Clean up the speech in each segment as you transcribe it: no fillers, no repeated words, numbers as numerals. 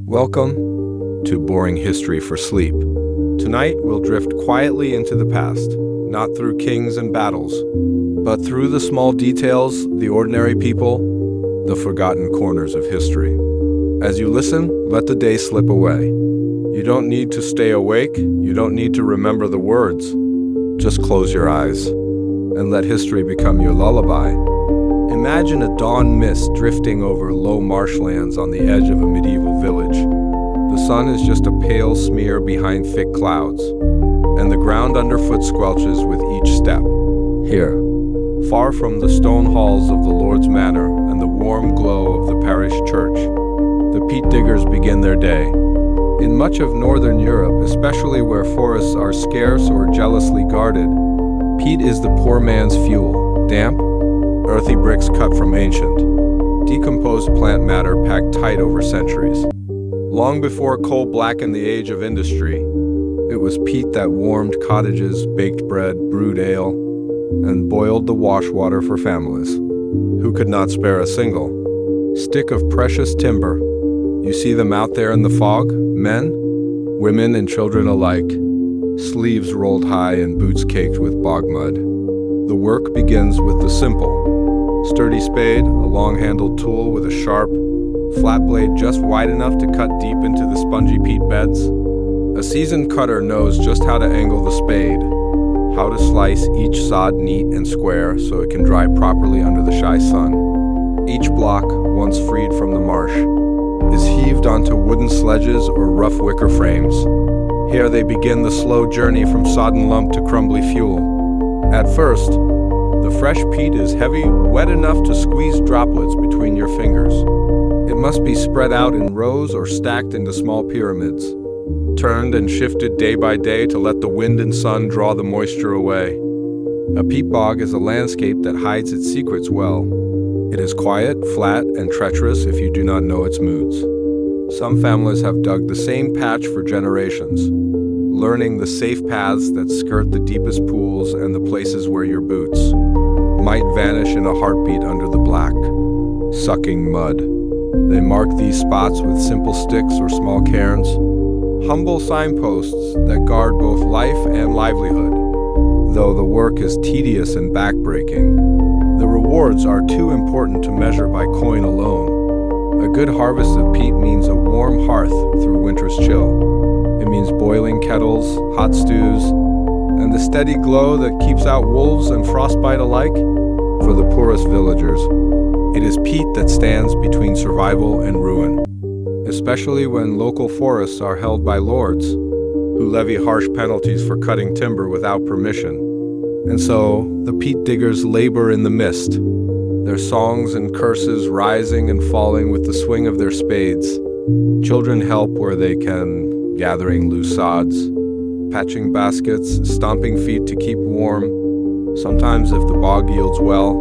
Welcome to Boring History for Sleep. Tonight we'll drift quietly into the past, not through kings and battles, but through the small details, the ordinary people, the forgotten corners of history. As you listen, let the day slip away. You don't need to stay awake, you don't need to remember the words. Just close your eyes and let history become your lullaby. Imagine a dawn mist drifting over low marshlands on the edge of a medieval village. The sun is just a pale smear behind thick clouds, and the ground underfoot squelches with each step. Here, far from the stone halls of the Lord's Manor and the warm glow of the parish church, the peat diggers begin their day. In much of northern Europe, especially where forests are scarce or jealously guarded, peat is the poor man's fuel, damp, earthy bricks cut from ancient, decomposed plant matter packed tight over centuries. Long before coal blackened the age of industry, it was peat that warmed cottages, baked bread, brewed ale, and boiled the wash water for families, who could not spare a single stick of precious timber. You see them out there in the fog, men, women, and children alike, sleeves rolled high and boots caked with bog mud. The work begins with the simple. Sturdy spade, a long-handled tool with a sharp, flat blade just wide enough to cut deep into the spongy peat beds. A seasoned cutter knows just how to angle the spade, how to slice each sod neat and square so it can dry properly under the shy sun. Each block, once freed from the marsh, is heaved onto wooden sledges or rough wicker frames. Here they begin the slow journey from sodden lump to crumbly fuel. At first, the fresh peat is heavy, wet enough to squeeze droplets between your fingers. It must be spread out in rows or stacked into small pyramids, turned and shifted day by day to let the wind and sun draw the moisture away. A peat bog is a landscape that hides its secrets well. It is quiet, flat, and treacherous if you do not know its moods. Some families have dug the same patch for generations, learning the safe paths that skirt the deepest pools and the places where your boots might vanish in a heartbeat under the black, sucking mud. They mark these spots with simple sticks or small cairns, humble signposts that guard both life and livelihood. Though the work is tedious and backbreaking, the rewards are too important to measure by coin alone. A good harvest of peat means a warm hearth through winter's chill. It means boiling kettles, hot stews, and the steady glow that keeps out wolves and frostbite alike. For the poorest villagers, it is peat that stands between survival and ruin, especially when local forests are held by lords, who levy harsh penalties for cutting timber without permission. And so, the peat diggers labor in the mist, their songs and curses rising and falling with the swing of their spades. Children help where they can, gathering loose sods, patching baskets, stomping feet to keep warm. Sometimes, if the bog yields well,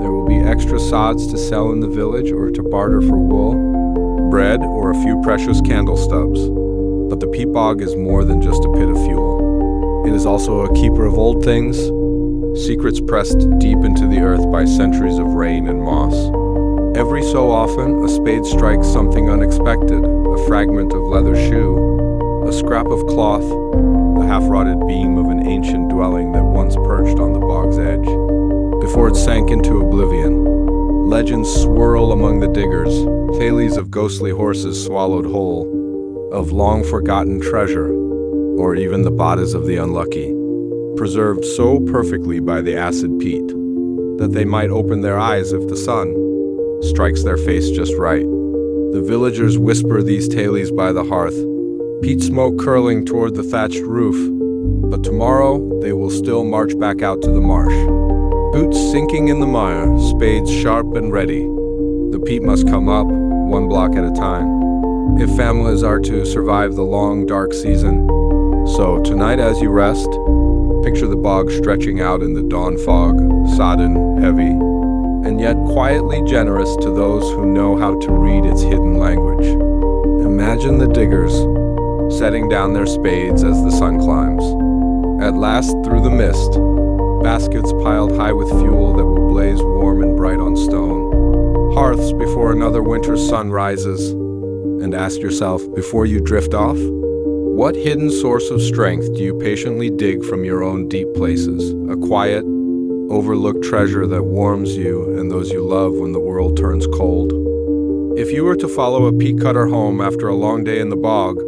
there will be extra sods to sell in the village or to barter for wool, bread, or a few precious candle stubs. But the peat bog is more than just a pit of fuel. It is also a keeper of old things, secrets pressed deep into the earth by centuries of rain and moss. Every so often, a spade strikes something unexpected, a fragment of leather shoe, a scrap of cloth, the half-rotted beam of an ancient dwelling that once perched on the bog's edge. Before it sank into oblivion, legends swirl among the diggers, tales of ghostly horses swallowed whole, of long-forgotten treasure, or even the bodies of the unlucky, preserved so perfectly by the acid peat that they might open their eyes if the sun strikes their face just right. The villagers whisper these tales by the hearth, peat smoke curling toward the thatched roof, but tomorrow they will still march back out to the marsh. Boots sinking in the mire, spades sharp and ready. The peat must come up, one block at a time, if families are to survive the long, dark season. So tonight as you rest, picture the bog stretching out in the dawn fog, sodden, heavy, and yet quietly generous to those who know how to read its hidden language. Imagine the diggers setting down their spades as the sun climbs. At last, through the mist, baskets piled high with fuel that will blaze warm and bright on stone, hearths before another winter's sun rises, And ask yourself, before you drift off, what hidden source of strength do you patiently dig from your own deep places? A quiet, overlooked treasure that warms you and those you love when the world turns cold. If you were to follow a peat cutter home after a long day in the bog,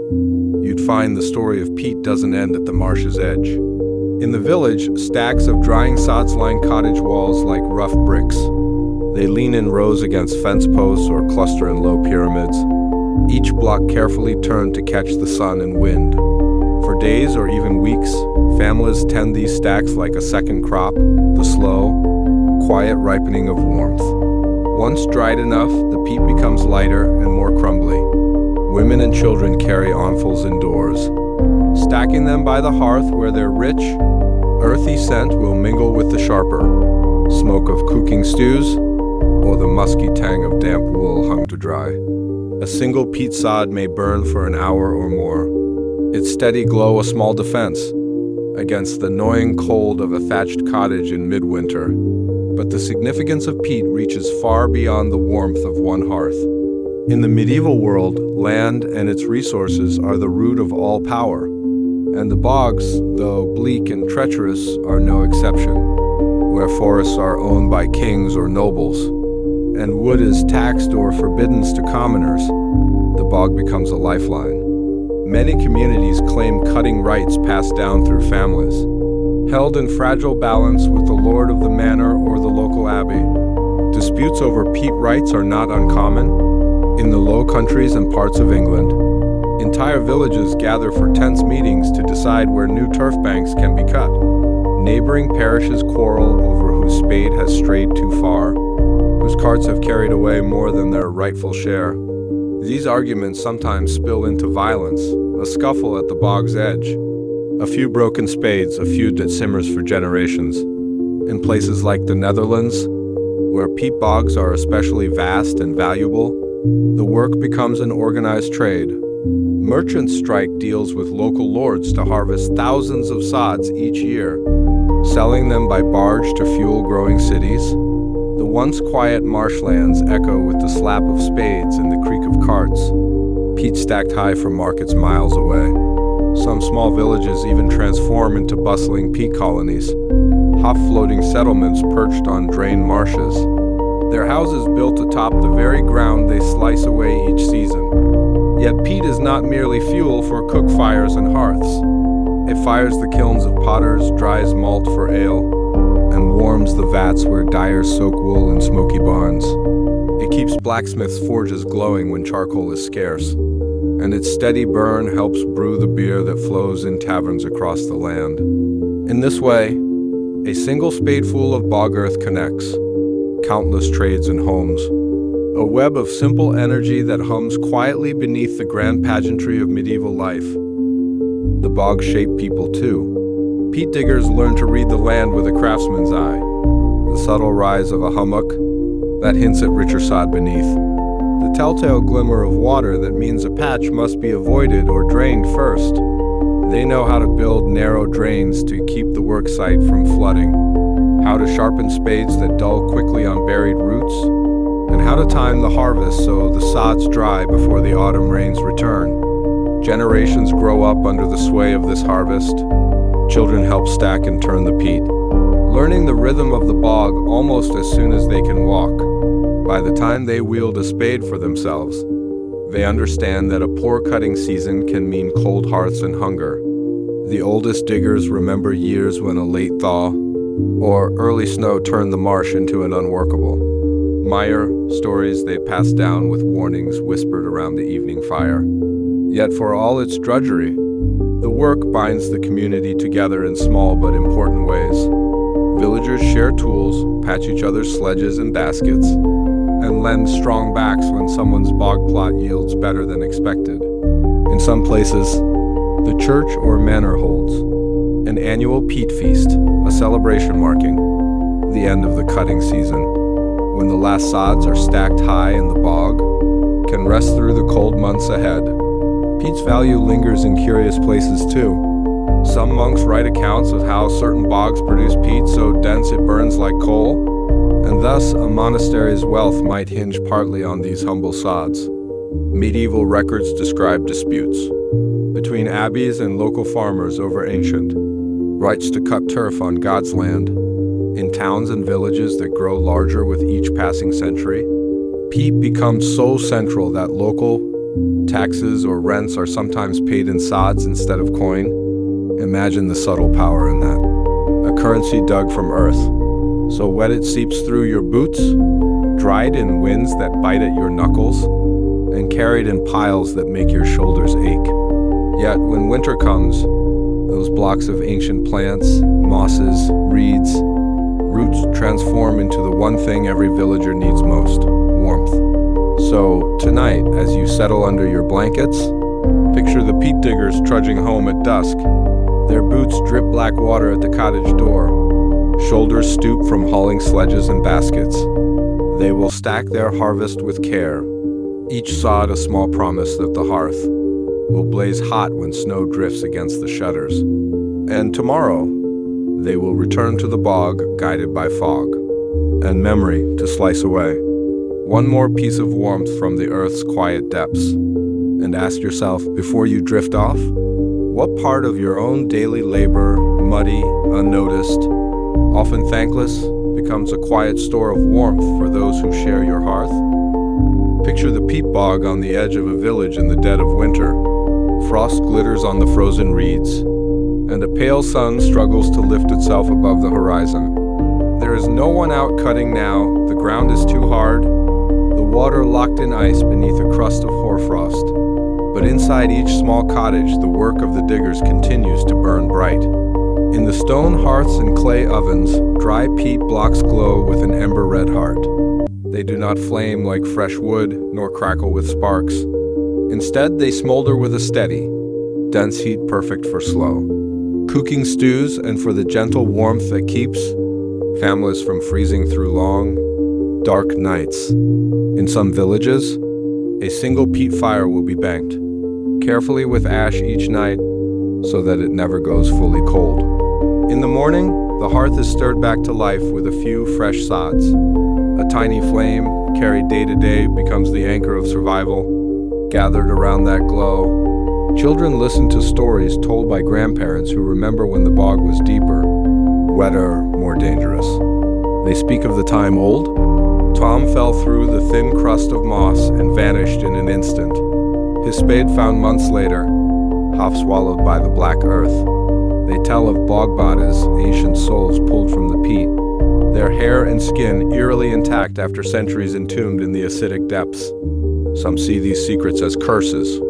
you'd find the story of peat doesn't end at the marsh's edge. In the village, stacks of drying sods line cottage walls like rough bricks. They lean in rows against fence posts or cluster in low pyramids, each block carefully turned to catch the sun and wind. For days or even weeks, families tend these stacks like a second crop, the slow, quiet ripening of warmth. Once dried enough, the peat becomes lighter and more crumbly. Women and children carry armfuls indoors, stacking them by the hearth where their rich, earthy scent will mingle with the sharper smoke of cooking stews or the musky tang of damp wool hung to dry. A single peat sod may burn for an hour or more, its steady glow a small defense against the gnawing cold of a thatched cottage in midwinter. But the significance of peat reaches far beyond the warmth of one hearth. In the medieval world, land and its resources are the root of all power, and the bogs, though bleak and treacherous, are no exception. Where forests are owned by kings or nobles, and wood is taxed or forbidden to commoners, the bog becomes a lifeline. Many communities claim cutting rights passed down through families, held in fragile balance with the lord of the manor or the local abbey. Disputes over peat rights are not uncommon. In the Low Countries and parts of England, entire villages gather for tense meetings to decide where new turf banks can be cut. Neighboring parishes quarrel over whose spade has strayed too far, whose carts have carried away more than their rightful share. These arguments sometimes spill into violence, a scuffle at the bog's edge, a few broken spades, a feud that simmers for generations. In places like the Netherlands, where peat bogs are especially vast and valuable, the work becomes an organized trade. Merchant strike deals with local lords to harvest thousands of sods each year, selling them by barge to fuel growing cities. The once quiet marshlands echo with the slap of spades and the creak of carts, peat stacked high from markets miles away. Some small villages even transform into bustling peat colonies, half-floating settlements perched on drained marshes, their houses built atop the very ground they slice away each season. Yet peat is not merely fuel for cook fires and hearths. It fires the kilns of potters, dries malt for ale, and warms the vats where dyers soak wool in smoky barns. It keeps blacksmiths' forges glowing when charcoal is scarce, and its steady burn helps brew the beer that flows in taverns across the land. In this way, a single spadeful of bog earth connects countless trades and homes, a web of simple energy that hums quietly beneath the grand pageantry of medieval life. The bog shaped people too. Peat diggers learn to read the land with a craftsman's eye, the subtle rise of a hummock that hints at richer sod beneath, the telltale glimmer of water that means a patch must be avoided or drained first. They know how to build narrow drains to keep the work site from flooding, how to sharpen spades that dull quickly on buried roots, and how to time the harvest so the sods dry before the autumn rains return. Generations grow up under the sway of this harvest. Children help stack and turn the peat, learning the rhythm of the bog almost as soon as they can walk. By the time they wield a spade for themselves, they understand that a poor cutting season can mean cold hearths and hunger. The oldest diggers remember years when a late thaw or early snow turned the marsh into an unworkable mire, stories they passed down with warnings whispered around the evening fire. Yet for all its drudgery, the work binds the community together in small but important ways. Villagers share tools, patch each other's sledges and baskets, and lend strong backs when someone's bog plot yields better than expected. In some places, the church or manor holds an annual peat feast, a celebration marking the end of the cutting season, when the last sods are stacked high and the bog can rest through the cold months ahead. Peat's value lingers in curious places too. Some monks write accounts of how certain bogs produce peat so dense it burns like coal, and thus a monastery's wealth might hinge partly on these humble sods. Medieval records describe disputes between abbeys and local farmers over ancient rights to cut turf on God's land. In towns and villages that grow larger with each passing century, peat becomes so central that local taxes or rents are sometimes paid in sods instead of coin. Imagine the subtle power in that. A currency dug from earth, so wet it seeps through your boots, dried in winds that bite at your knuckles, and carried in piles that make your shoulders ache. Yet when winter comes, those blocks of ancient plants, mosses, reeds, roots transform into the one thing every villager needs most: warmth. So tonight, as you settle under your blankets, picture the peat diggers trudging home at dusk. Their boots drip black water at the cottage door. Shoulders stoop from hauling sledges and baskets. They will stack their harvest with care, each sod a small promise that the hearth will blaze hot when snow drifts against the shutters. And tomorrow, they will return to the bog guided by fog and memory to slice away. One more piece of warmth from the earth's quiet depths. And ask yourself, before you drift off, what part of your own daily labor, muddy, unnoticed, often thankless, becomes a quiet store of warmth for those who share your hearth? Picture the peat bog on the edge of a village in the dead of winter. Frost glitters on the frozen reeds, and a pale sun struggles to lift itself above the horizon. There is no one out cutting now, the ground is too hard, the water locked in ice beneath a crust of hoarfrost. But inside each small cottage, the work of the diggers continues to burn bright. In the stone hearths and clay ovens, dry peat blocks glow with an ember-red heart. They do not flame like fresh wood, nor crackle with sparks. Instead, they smolder with a steady, dense heat perfect for slow cooking stews and for the gentle warmth that keeps families from freezing through long, dark nights. In some villages, a single peat fire will be banked, carefully with ash each night, so that it never goes fully cold. In the morning, the hearth is stirred back to life with a few fresh sods. A tiny flame, carried day to day, becomes the anchor of survival. Gathered around that glow, children listen to stories told by grandparents who remember when the bog was deeper, wetter, more dangerous. They speak of the time old. Tom fell through the thin crust of moss and vanished in an instant. His spade found months later, half swallowed by the black earth. They tell of bog bodies, ancient souls pulled from the peat, their hair and skin eerily intact after centuries entombed in the acidic depths. Some see these secrets as curses.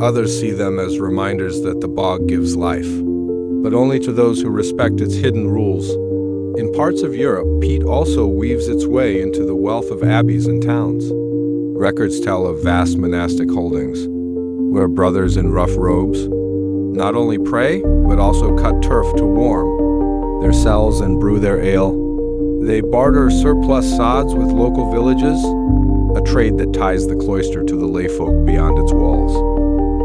Others see them as reminders that the bog gives life, but only to those who respect its hidden rules. In parts of Europe, peat also weaves its way into the wealth of abbeys and towns. Records tell of vast monastic holdings, where brothers in rough robes not only pray, but also cut turf to warm their cells and brew their ale. They barter surplus sods with local villages, a trade that ties the cloister to the layfolk beyond its walls.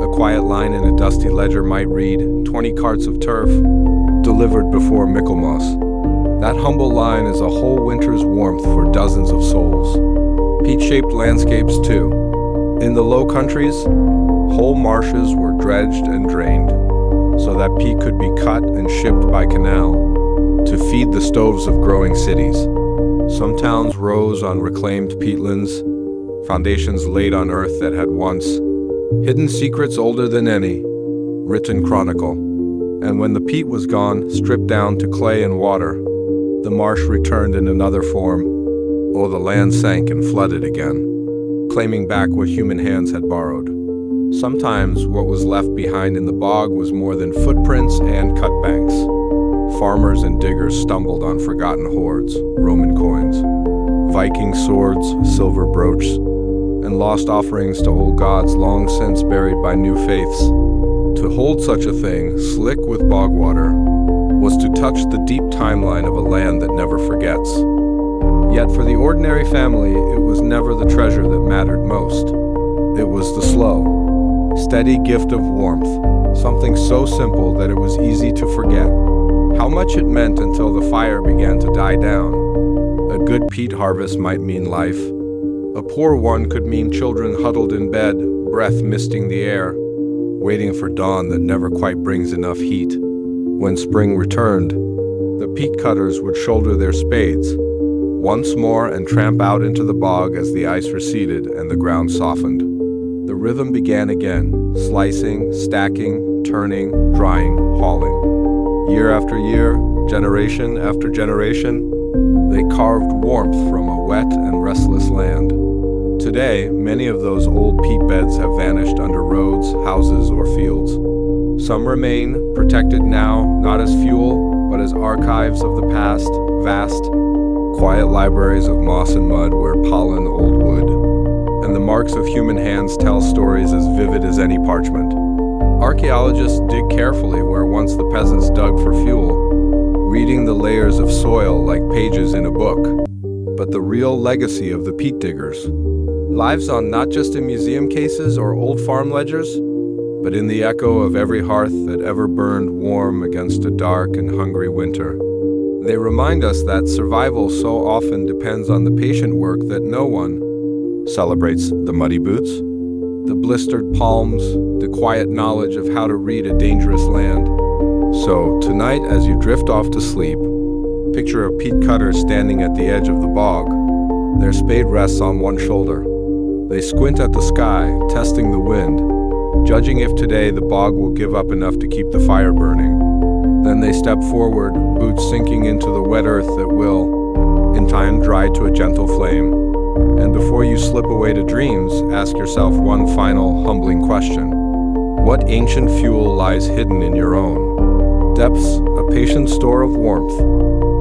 A quiet line in a dusty ledger might read, 20 carts of turf, delivered before Michaelmas. That humble line is a whole winter's warmth for dozens of souls. Peat-shaped landscapes, too. In the Low Countries, whole marshes were dredged and drained, so that peat could be cut and shipped by canal to feed the stoves of growing cities. Some towns rose on reclaimed peatlands, foundations laid on earth that had once hidden secrets older than any written chronicle. And when the peat was gone, stripped down to clay and water, the marsh returned in another form, or the land sank and flooded again, claiming back what human hands had borrowed. Sometimes what was left behind in the bog was more than footprints and cut banks. Farmers and diggers stumbled on forgotten hoards, Roman coins, Viking swords, silver brooches, and lost offerings to old gods long since buried by new faiths. To hold such a thing, slick with bog water, was to touch the deep timeline of a land that never forgets. Yet for the ordinary family, it was never the treasure that mattered most. It was the slow, steady gift of warmth, something so simple that it was easy to forget how much it meant until the fire began to die down. A good peat harvest might mean life. A poor one could mean children huddled in bed, breath misting the air, waiting for dawn that never quite brings enough heat. When spring returned, the peat cutters would shoulder their spades once more and tramp out into the bog as the ice receded and the ground softened. The rhythm began again, slicing, stacking, turning, drying, hauling. Year after year, generation after generation, they carved warmth from a wet and restless land. Today, many of those old peat beds have vanished under roads, houses, or fields. Some remain, protected now, not as fuel, but as archives of the past, vast, quiet libraries of moss and mud where pollen old wood, and the marks of human hands tell stories as vivid as any parchment. Archaeologists dig carefully where once the peasants dug for fuel, reading the layers of soil like pages in a book. But the real legacy of the peat diggers lives on not just in museum cases or old farm ledgers, but in the echo of every hearth that ever burned warm against a dark and hungry winter. They remind us that survival so often depends on the patient work that no one celebrates: the muddy boots, the blistered palms, the quiet knowledge of how to read a dangerous land. So, tonight, as you drift off to sleep, picture a peat cutter standing at the edge of the bog. Their spade rests on one shoulder. They squint at the sky, testing the wind, judging if today the bog will give up enough to keep the fire burning. Then they step forward, boots sinking into the wet earth that will, in time, dry to a gentle flame. And before you slip away to dreams, ask yourself one final, humbling question. What ancient fuel lies hidden in your own depths, a patient store of warmth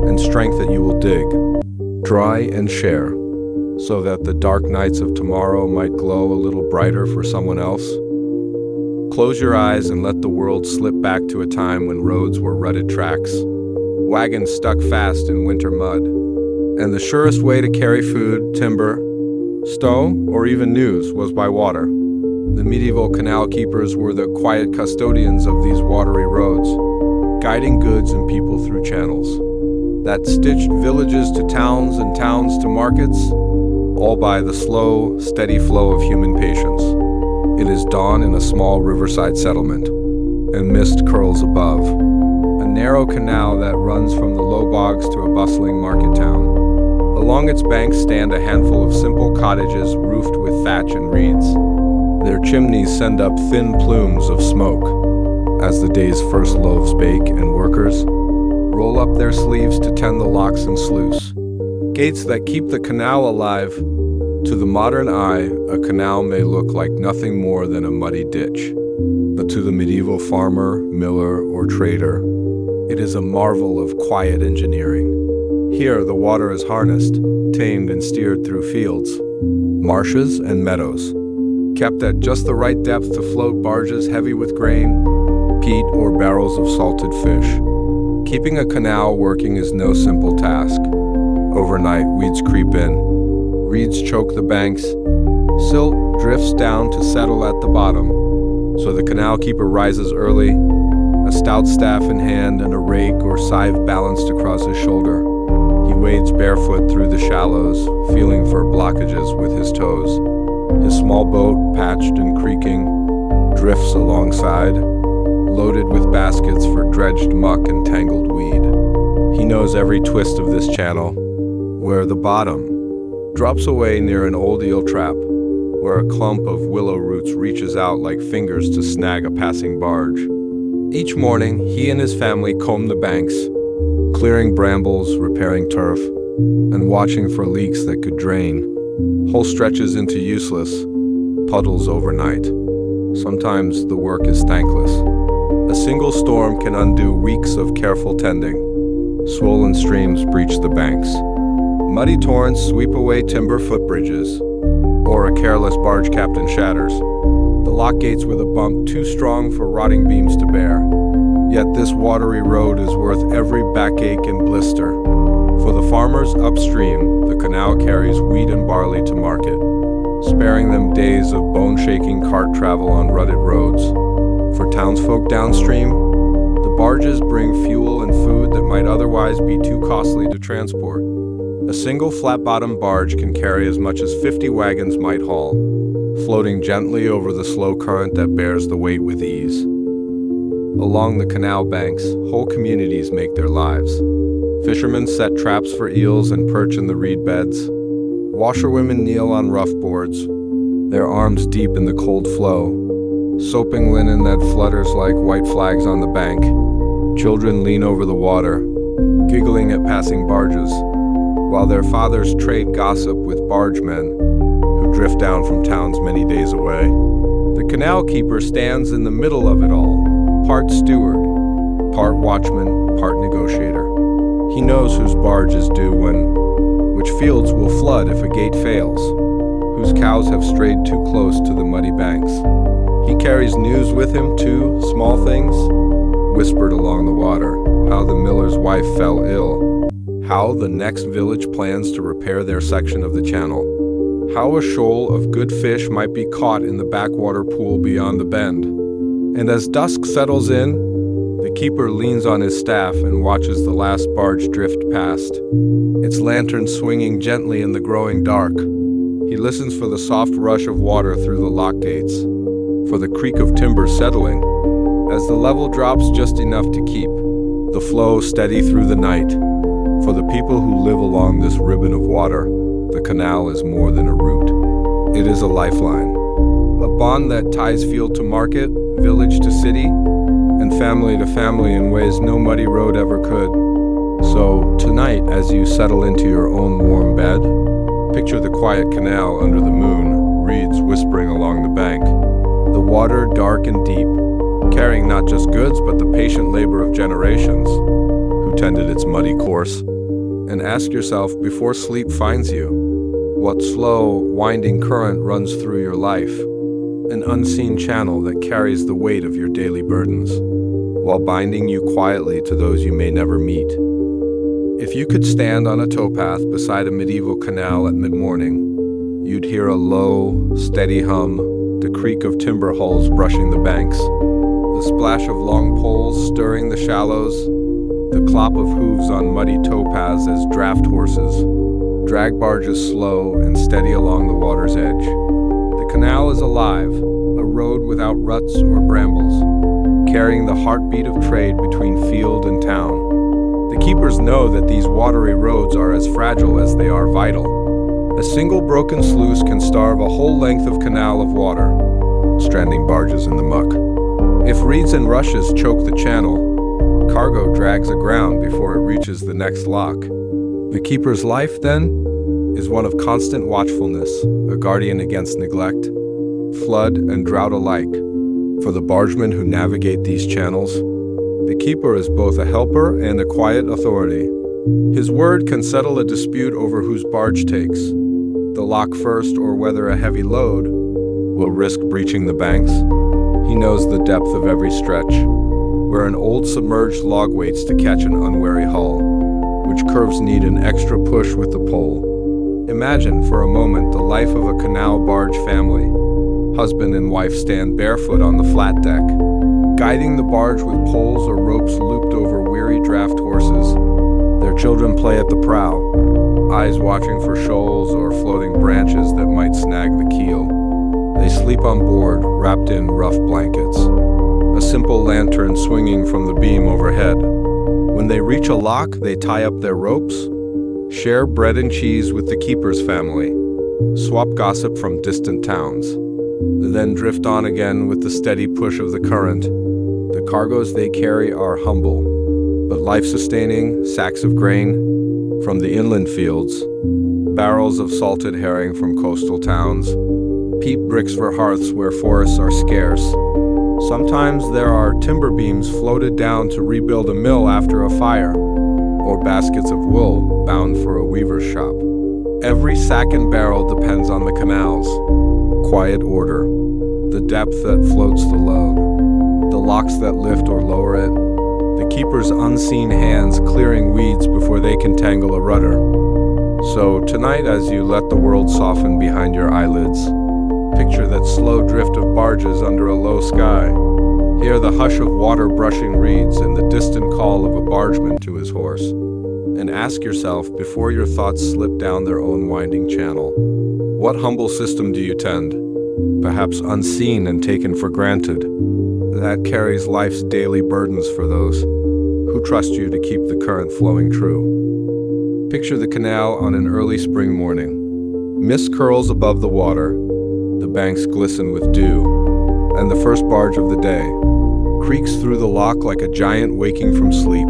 and strength that you will dig, dry, and share, so that the dark nights of tomorrow might glow a little brighter for someone else? Close your eyes and let the world slip back to a time when roads were rutted tracks, wagons stuck fast in winter mud, and the surest way to carry food, timber, stone, or even news was by water. The medieval canal keepers were the quiet custodians of these watery roads, guiding goods and people through channels that stitched villages to towns and towns to markets, all by the slow, steady flow of human patience. It is dawn in a small riverside settlement, and mist curls above. A narrow canal that runs from the low bogs to a bustling market town. Along its banks stand a handful of simple cottages roofed with thatch and reeds. Their chimneys send up thin plumes of smoke as the day's first loaves bake and workers roll up their sleeves to tend the locks and sluice. Gates that keep the canal alive. To the modern eye, a canal may look like nothing more than a muddy ditch. But to the medieval farmer, miller, or trader, it is a marvel of quiet engineering. Here, the water is harnessed, tamed, and steered through fields, marshes, and meadows, kept at just the right depth to float barges heavy with grain, peat, or barrels of salted fish. Keeping a canal working is no simple task. Overnight, weeds creep in, reeds choke the banks, silt drifts down to settle at the bottom. So the canal keeper rises early, a stout staff in hand and a rake or scythe balanced across his shoulder. He wades barefoot through the shallows, feeling for blockages with his toes. His small boat, patched and creaking, drifts alongside, loaded with baskets for dredged muck and tangled weed. He knows every twist of this channel, where the bottom drops away near an old eel trap, where a clump of willow roots reaches out like fingers to snag a passing barge. Each morning, he and his family comb the banks, clearing brambles, repairing turf, and watching for leaks that could drain whole stretches into useless puddles overnight. Sometimes the work is thankless. A single storm can undo weeks of careful tending. Swollen streams breach the banks. Muddy torrents sweep away timber footbridges, or a careless barge captain shatters the lock gates with a bump too strong for rotting beams to bear. Yet this watery road is worth every backache and blister. For the farmers upstream, the canal carries wheat and barley to market, sparing them days of bone-shaking cart travel on rutted roads. For townsfolk downstream, the barges bring fuel and food that might otherwise be too costly to transport. A single flat-bottomed barge can carry as much as 50 wagons might haul, floating gently over the slow current that bears the weight with ease. Along the canal banks, whole communities make their lives. Fishermen set traps for eels and perch in the reed beds. Washerwomen kneel on rough boards, their arms deep in the cold flow, soaping linen that flutters like white flags on the bank. Children lean over the water, giggling at passing barges, while their fathers trade gossip with bargemen who drift down from towns many days away. The canal keeper stands in the middle of it all, part steward, part watchman, part negotiator. He knows whose barge is due when, which fields will flood if a gate fails, whose cows have strayed too close to the muddy banks. He carries news with him too, small things, whispered along the water, how the miller's wife fell ill, how the next village plans to repair their section of the channel, how a shoal of good fish might be caught in the backwater pool beyond the bend. And as dusk settles in, the keeper leans on his staff and watches the last barge drift past, its lantern swinging gently in the growing dark. He listens for the soft rush of water through the lock gates, for the creak of timber settling, as the level drops just enough to keep the flow steady through the night. For the people who live along this ribbon of water, the canal is more than a route. It is a lifeline, a bond that ties field to market, village to city, and family to family in ways no muddy road ever could. So tonight, as you settle into your own warm bed, picture the quiet canal under the moon, reeds whispering along the bank, the water dark and deep, carrying not just goods but the patient labor of generations who tended its muddy course. And ask yourself before sleep finds you, what slow, winding current runs through your life, an unseen channel that carries the weight of your daily burdens, while binding you quietly to those you may never meet. If you could stand on a towpath beside a medieval canal at mid-morning, you'd hear a low, steady hum, the creak of timber hulls brushing the banks, the splash of long poles stirring the shallows, the clop of hooves on muddy towpaths as draft horses drag barges slow and steady along the water's edge. The canal is alive, a road without ruts or brambles, carrying the heartbeat of trade between field and town. The keepers know that these watery roads are as fragile as they are vital. A single broken sluice can starve a whole length of canal of water, stranding barges in the muck. If reeds and rushes choke the channel, cargo drags aground before it reaches the next lock. The keeper's life, then, is one of constant watchfulness, a guardian against neglect, flood and drought alike. For the bargemen who navigate these channels, the keeper is both a helper and a quiet authority. His word can settle a dispute over whose barge takes the lock first or whether a heavy load will risk breaching the banks. He knows the depth of every stretch, where an old submerged log waits to catch an unwary hull, which curves need an extra push with the pole. Imagine for a moment the life of a canal barge family. Husband and wife stand barefoot on the flat deck, guiding the barge with poles or ropes looped over weary draft horses. Their children play at the prow, eyes watching for shoals or floating branches that might snag the keel. They sleep on board, wrapped in rough blankets, a simple lantern swinging from the beam overhead. When they reach a lock, they tie up their ropes, share bread and cheese with the keeper's family, swap gossip from distant towns, then drift on again with the steady push of the current. The cargoes they carry are humble, but life-sustaining: sacks of grain from the inland fields, barrels of salted herring from coastal towns, peat bricks for hearths where forests are scarce. Sometimes there are timber beams floated down to rebuild a mill after a fire, or baskets of wool bound for a weaver's shop. Every sack and barrel depends on the canals. Quiet order, the depth that floats the load, the locks that lift or lower it, the keeper's unseen hands clearing weeds before they can tangle a rudder. So tonight, as you let the world soften behind your eyelids, picture that slow drift of barges under a low sky. Hear the hush of water brushing reeds and the distant call of a bargeman to his horse. And ask yourself, before your thoughts slip down their own winding channel, what humble system do you tend? perhaps unseen and taken for granted, that carries life's daily burdens for those who trust you to keep the current flowing true. Picture the canal on an early spring morning. Mist curls above the water, the banks glisten with dew, and the first barge of the day creaks through the lock like a giant waking from sleep.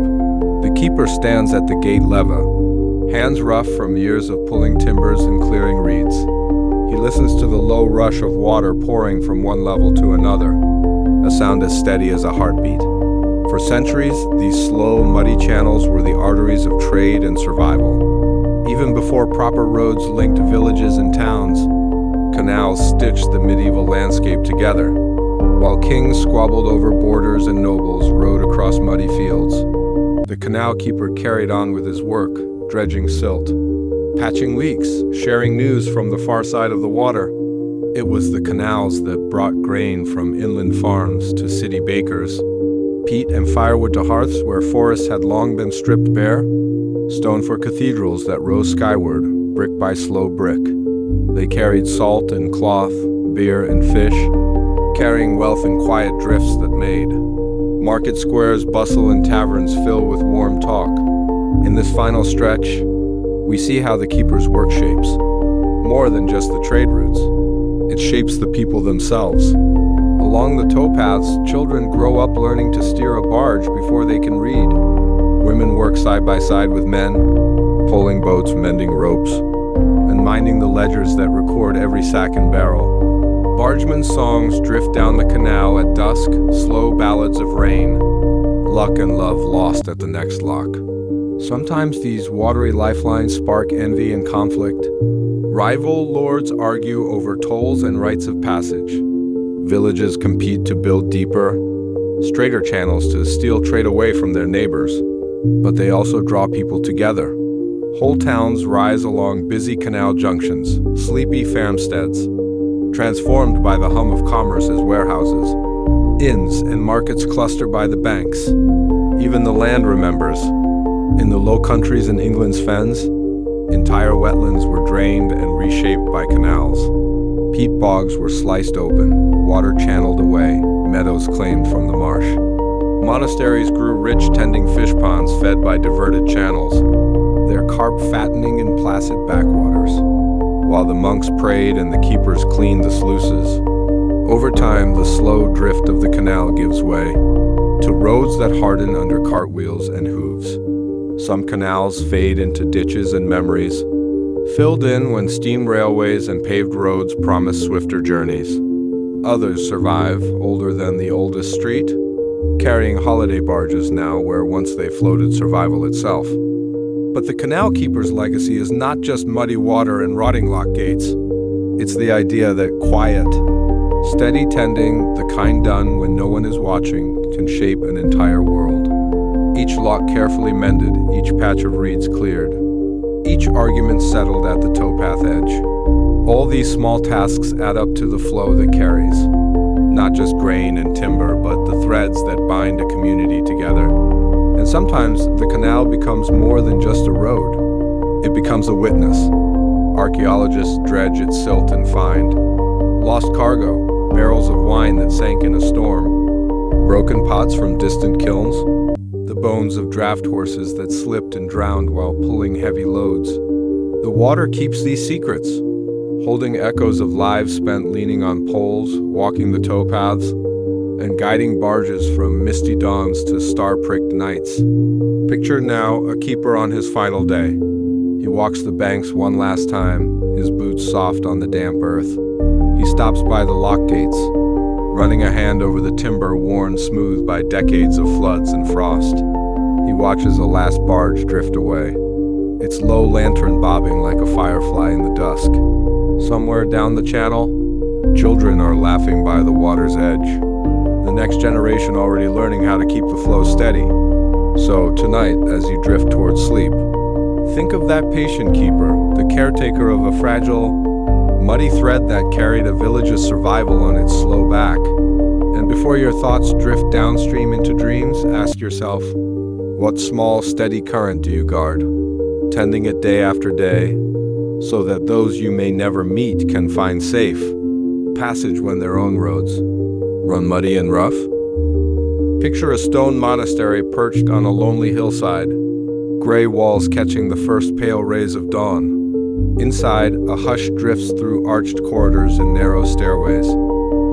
The keeper stands at the gate lever, hands rough from years of pulling timbers and clearing reeds. He listens to the low rush of water pouring from one level to another, a sound as steady as a heartbeat. For centuries, these slow, muddy channels were the arteries of trade and survival. Even before proper roads linked villages and towns, canals stitched the medieval landscape together, while kings squabbled over borders and nobles rode across muddy fields. The canal keeper carried on with his work, dredging silt, patching leaks, sharing news from the far side of the water. It was the canals that brought grain from inland farms to city bakers, peat and firewood to hearths where forests had long been stripped bare, stone for cathedrals that rose skyward, brick by slow brick. They carried salt and cloth, beer and fish, carrying wealth in quiet drifts that made. Market squares bustle and taverns fill with warm talk. In this final stretch, we see how the keeper's work shapes more than just the trade routes. It shapes the people themselves. Along the towpaths, children grow up learning to steer a barge before they can read. Women work side by side with men, pulling boats, mending ropes, and minding the ledgers that record every sack and barrel. Bargemen's songs drift down the canal at dusk, slow ballads of rain, luck and love lost at the next lock. Sometimes these watery lifelines spark envy and conflict. Rival lords argue over tolls and rites of passage. Villages compete to build deeper, straighter channels to steal trade away from their neighbors. But they also draw people together. Whole towns rise along busy canal junctions, sleepy farmsteads, transformed by the hum of commerce as warehouses. Inns and markets cluster by the banks. Even the land remembers. In the Low Countries and England's fens, entire wetlands were drained and reshaped by canals. Peat bogs were sliced open, water channeled away, meadows claimed from the marsh. Monasteries grew rich tending fish ponds fed by diverted channels, their carp fattening in placid backwaters, while the monks prayed and the keepers cleaned the sluices. Over time, the slow drift of the canal gives way to roads that harden under cartwheels and hooves. Some canals fade into ditches and memories, filled in when steam railways and paved roads promise swifter journeys. Others survive, older than the oldest street, carrying holiday barges now where once they floated survival itself. But the canal keeper's legacy is not just muddy water and rotting lock gates. It's the idea that quiet, steady tending, the kind done when no one is watching, can shape an entire world. Each lock carefully mended, each patch of reeds cleared, each argument settled at the towpath edge. All these small tasks add up to the flow that carries not just grain and timber, but the threads that bind a community together. And sometimes the canal becomes more than just a road. It becomes a witness. Archaeologists dredge its silt and find lost cargo, barrels of wine that sank in a storm, broken pots from distant kilns, the bones of draft horses that slipped and drowned while pulling heavy loads. The water keeps these secrets, holding echoes of lives spent leaning on poles, walking the towpaths, and guiding barges from misty dawns to star-pricked nights. Picture now a keeper on his final day. He walks the banks one last time, his boots soft on the damp earth. He stops by the lock gates, running a hand over the timber worn smooth by decades of floods and frost. He watches a last barge drift away, its low lantern bobbing like a firefly in the dusk. Somewhere down the channel, children are laughing by the water's edge, the next generation already learning how to keep the flow steady. So tonight, as you drift towards sleep, think of that patient keeper, the caretaker of a fragile, muddy thread that carried a village's survival on its slow back. And before your thoughts drift downstream into dreams, ask yourself, what small, steady current do you guard, tending it day after day, so that those you may never meet can find safe passage when their own roads run muddy and rough? Picture a stone monastery perched on a lonely hillside, gray walls catching the first pale rays of dawn. Inside, a hush drifts through arched corridors and narrow stairways,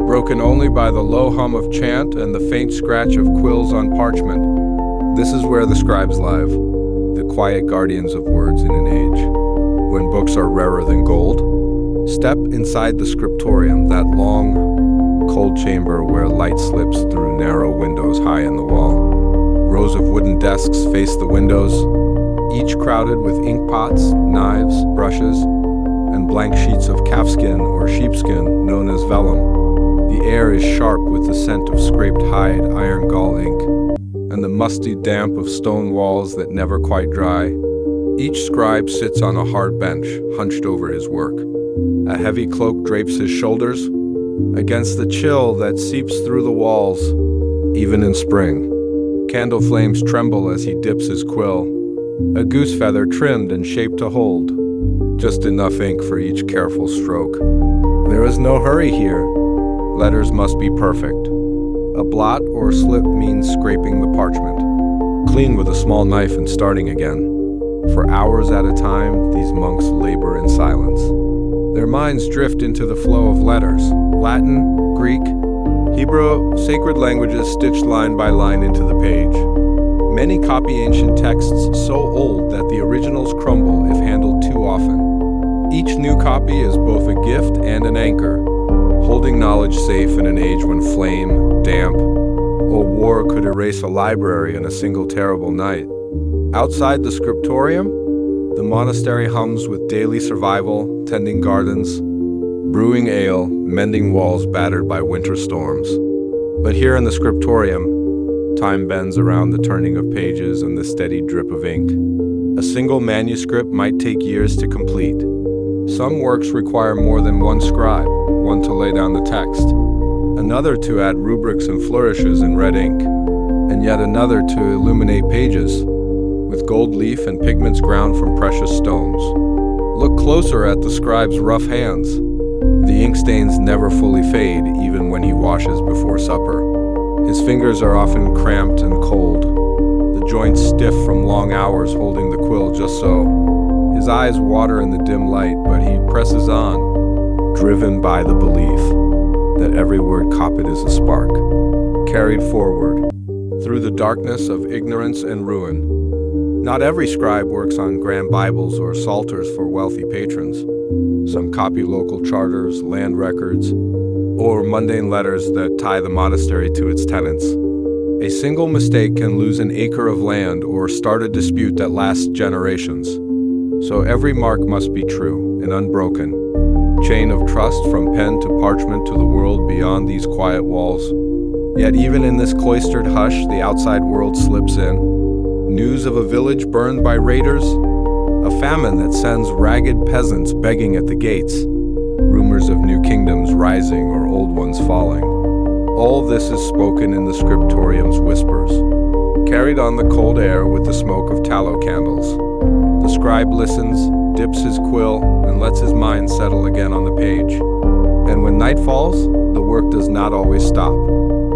broken only by the low hum of chant and the faint scratch of quills on parchment. This is where the scribes live, the quiet guardians of words in an age when books are rarer than gold. Step inside the scriptorium, that long, cold chamber where light slips through narrow windows high in the wall. Rows of wooden desks face the windows, each crowded with ink pots, knives, brushes, and blank sheets of calfskin or sheepskin known as vellum. The air is sharp with the scent of scraped hide, iron gall ink, and the musty damp of stone walls that never quite dry. Each scribe sits on a hard bench, hunched over his work. A heavy cloak drapes his shoulders against the chill that seeps through the walls, even in spring. Candle flames tremble as he dips his quill, a goose feather trimmed and shaped to hold, just enough ink for each careful stroke. There is no hurry here. Letters must be perfect. A blot or slip means scraping the parchment, clean with a small knife and starting again. For hours at a time, these monks labor in silence. Their minds drift into the flow of letters, Latin, Greek, Hebrew, sacred languages stitched line by line into the page. Many copy ancient texts so old that the originals crumble if handled too often. Each new copy is both a gift and an anchor, holding knowledge safe in an age when flame, damp, or war could erase a library in a single terrible night. Outside the scriptorium, the monastery hums with daily survival, tending gardens, brewing ale, mending walls battered by winter storms. But here in the scriptorium, time bends around the turning of pages and the steady drip of ink. A single manuscript might take years to complete. Some works require more than one scribe, one to lay down the text, another to add rubrics and flourishes in red ink, and yet another to illuminate pages with gold leaf and pigments ground from precious stones. Look closer at the scribe's rough hands. The ink stains never fully fade, even when he washes before supper. His fingers are often cramped and cold, the joints stiff from long hours holding the quill just so. His eyes water in the dim light, but he presses on, driven by the belief that every word copied is a spark, carried forward through the darkness of ignorance and ruin. Not every scribe works on grand Bibles or psalters for wealthy patrons. Some copy local charters, land records, or mundane letters that tie the monastery to its tenants. A single mistake can lose an acre of land or start a dispute that lasts generations. So every mark must be true and unbroken. Chain of trust from pen to parchment to the world beyond these quiet walls. Yet even in this cloistered hush, the outside world slips in. News of a village burned by raiders, a famine that sends ragged peasants begging at the gates, rumors of new kingdoms rising or old ones falling. All this is spoken in the scriptorium's whispers, carried on the cold air with the smoke of tallow candles. The scribe listens, dips his quill, and lets his mind settle again on the page. And when night falls, the work does not always stop.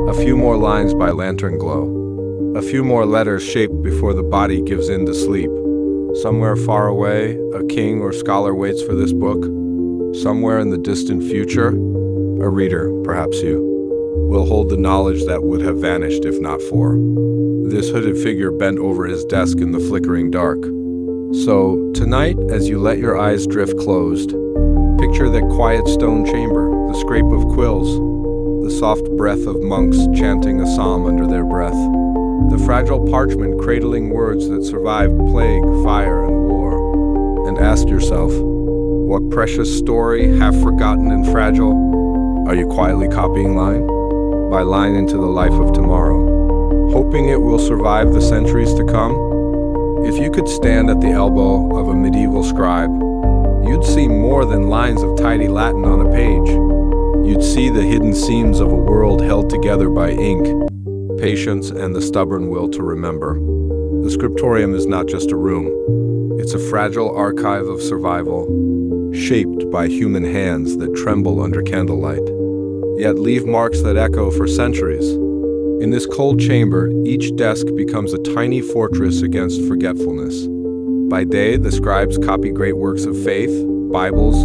A few more lines by lantern glow. A few more letters shaped before the body gives in to sleep. Somewhere far away, a king or scholar waits for this book. Somewhere in the distant future, a reader, perhaps you, will hold the knowledge that would have vanished if not for this hooded figure bent over his desk in the flickering dark. So, tonight, as you let your eyes drift closed, picture that quiet stone chamber, the scrape of quills, the soft breath of monks chanting a psalm under their breath, the fragile parchment cradling words that survived plague, fire, and war. And ask yourself, what precious story, half forgotten and fragile, are you quietly copying line by line into the life of tomorrow, hoping it will survive the centuries to come? If you could stand at the elbow of a medieval scribe, you'd see more than lines of tidy Latin on a page. You'd see the hidden seams of a world held together by ink, patience, and the stubborn will to remember. The scriptorium is not just a room. It's a fragile archive of survival, shaped by human hands that tremble under candlelight. yet leave marks that echo for centuries. In this cold chamber, each desk becomes a tiny fortress against forgetfulness. By day, the scribes copy great works of faith, Bibles,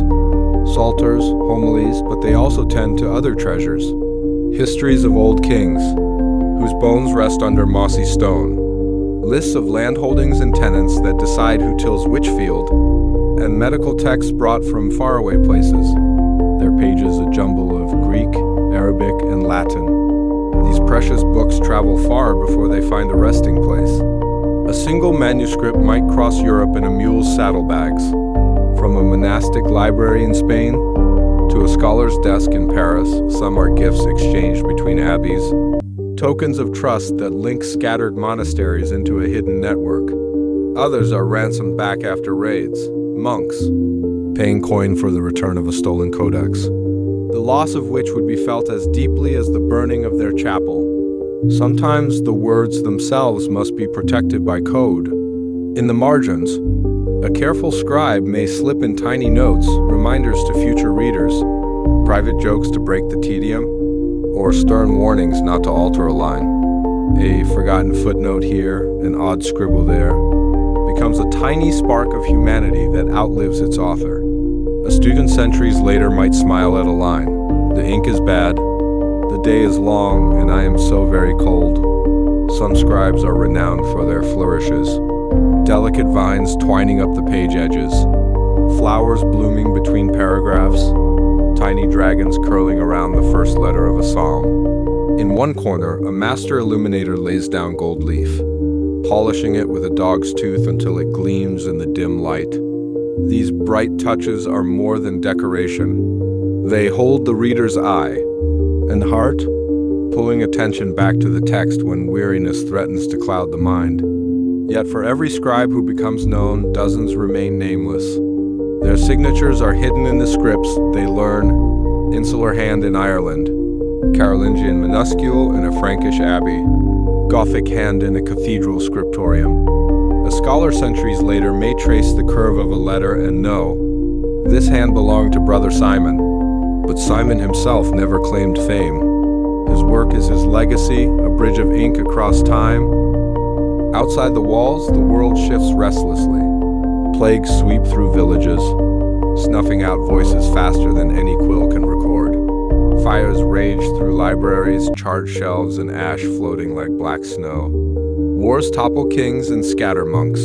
psalters, homilies, but they also tend to other treasures. Histories of old kings, whose bones rest under mossy stone. Lists of landholdings and tenants that decide who tills which field. And medical texts brought from faraway places. Their pages a jumble of Greek, Arabic, and Latin. These precious books travel far before they find a resting place. A single manuscript might cross Europe in a mule's saddlebags, from a monastic library in Spain to a scholar's desk in Paris. Some are gifts exchanged between abbeys, tokens of trust that link scattered monasteries into a hidden network. Others are ransomed back after raids, monks, paying coin for the return of a stolen codex, the loss of which would be felt as deeply as the burning of their chapel. Sometimes the words themselves must be protected by code. In the margins, a careful scribe may slip in tiny notes, reminders to future readers, private jokes to break the tedium, or stern warnings not to alter a line. A forgotten footnote here, an odd scribble there, becomes a tiny spark of humanity that outlives its author. A student centuries later might smile at a line. The ink is bad, the day is long, and I am so very cold. Some scribes are renowned for their flourishes. Delicate vines twining up the page edges, flowers blooming between paragraphs, tiny dragons curling around the first letter of a psalm. In one corner, a master illuminator lays down gold leaf, polishing it with a dog's tooth until it gleams in the dim light. These bright touches are more than decoration. They hold the reader's eye and heart, pulling attention back to the text when weariness threatens to cloud the mind. Yet for every scribe who becomes known, dozens remain nameless. Their signatures are hidden in the scripts they learn, insular hand in Ireland, Carolingian minuscule in a Frankish abbey, Gothic hand in a cathedral scriptorium. A scholar centuries later may trace the curve of a letter and know, this hand belonged to Brother Simon. But Simon himself never claimed fame. His work is his legacy, a bridge of ink across time. Outside the walls, the world shifts restlessly. Plagues sweep through villages, snuffing out voices faster than any quill can record. Fires rage through libraries, charred shelves and ash floating like black snow. Wars topple kings and scatter monks,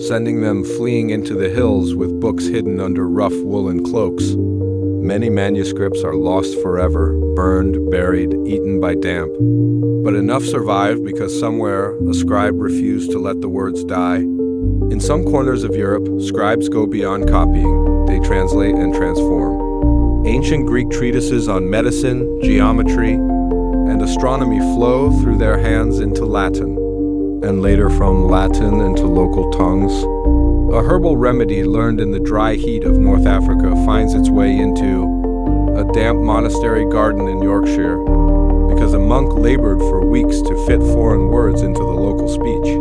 sending them fleeing into the hills with books hidden under rough woolen cloaks. Many manuscripts are lost forever, burned, buried, eaten by damp. But enough survived because somewhere a scribe refused to let the words die. In some corners of Europe, scribes go beyond copying. They translate and transform. Ancient Greek treatises on medicine, geometry, and astronomy flow through their hands into Latin, and later from Latin into local tongues. A herbal remedy learned in the dry heat of North Africa finds its way into a damp monastery garden in Yorkshire because a monk labored for weeks to fit foreign words into the local speech.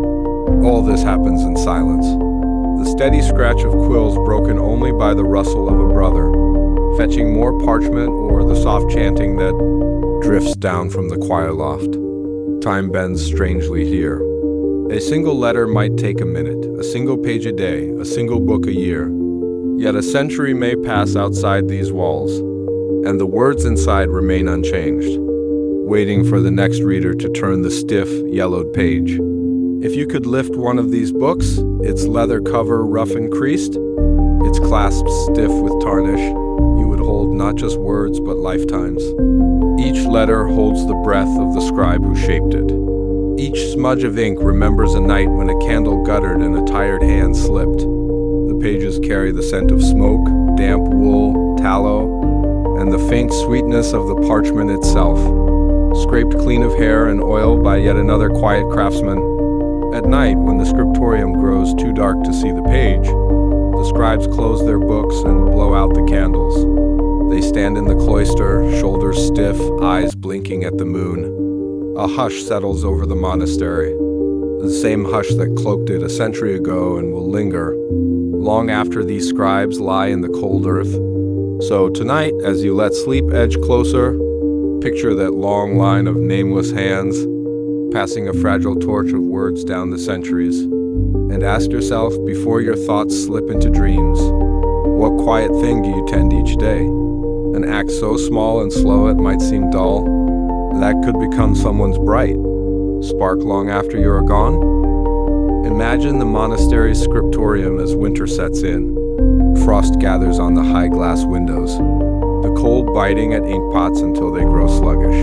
All this happens in silence. The steady scratch of quills broken only by the rustle of a brother, fetching more parchment or the soft chanting that drifts down from the choir loft. Time bends strangely here. A single letter might take a minute, a single page a day, a single book a year. Yet a century may pass outside these walls, and the words inside remain unchanged, waiting for the next reader to turn the stiff, yellowed page. If you could lift one of these books, its leather cover rough and creased, its clasps stiff with tarnish, you would hold not just words but lifetimes. Each letter holds the breath of the scribe who shaped it. Each smudge of ink remembers a night when a candle guttered and a tired hand slipped. The pages carry the scent of smoke, damp wool, tallow, and the faint sweetness of the parchment itself, scraped clean of hair and oil by yet another quiet craftsman. At night, when the scriptorium grows too dark to see the page, the scribes close their books and blow out the candles. They stand in the cloister, shoulders stiff, eyes blinking at the moon. A hush settles over the monastery, the same hush that cloaked it a century ago and will linger long after these scribes lie in the cold earth. So tonight, as you let sleep edge closer, Picture that long line of nameless hands, passing a fragile torch of words down the centuries. And ask yourself, before your thoughts slip into dreams, what quiet thing do you tend each day? An act so small and slow it might seem dull, that could become someone's bright spark long after you are gone. Imagine the monastery's scriptorium as winter sets in. Frost gathers on the high glass windows, the cold biting at ink pots until they grow sluggish.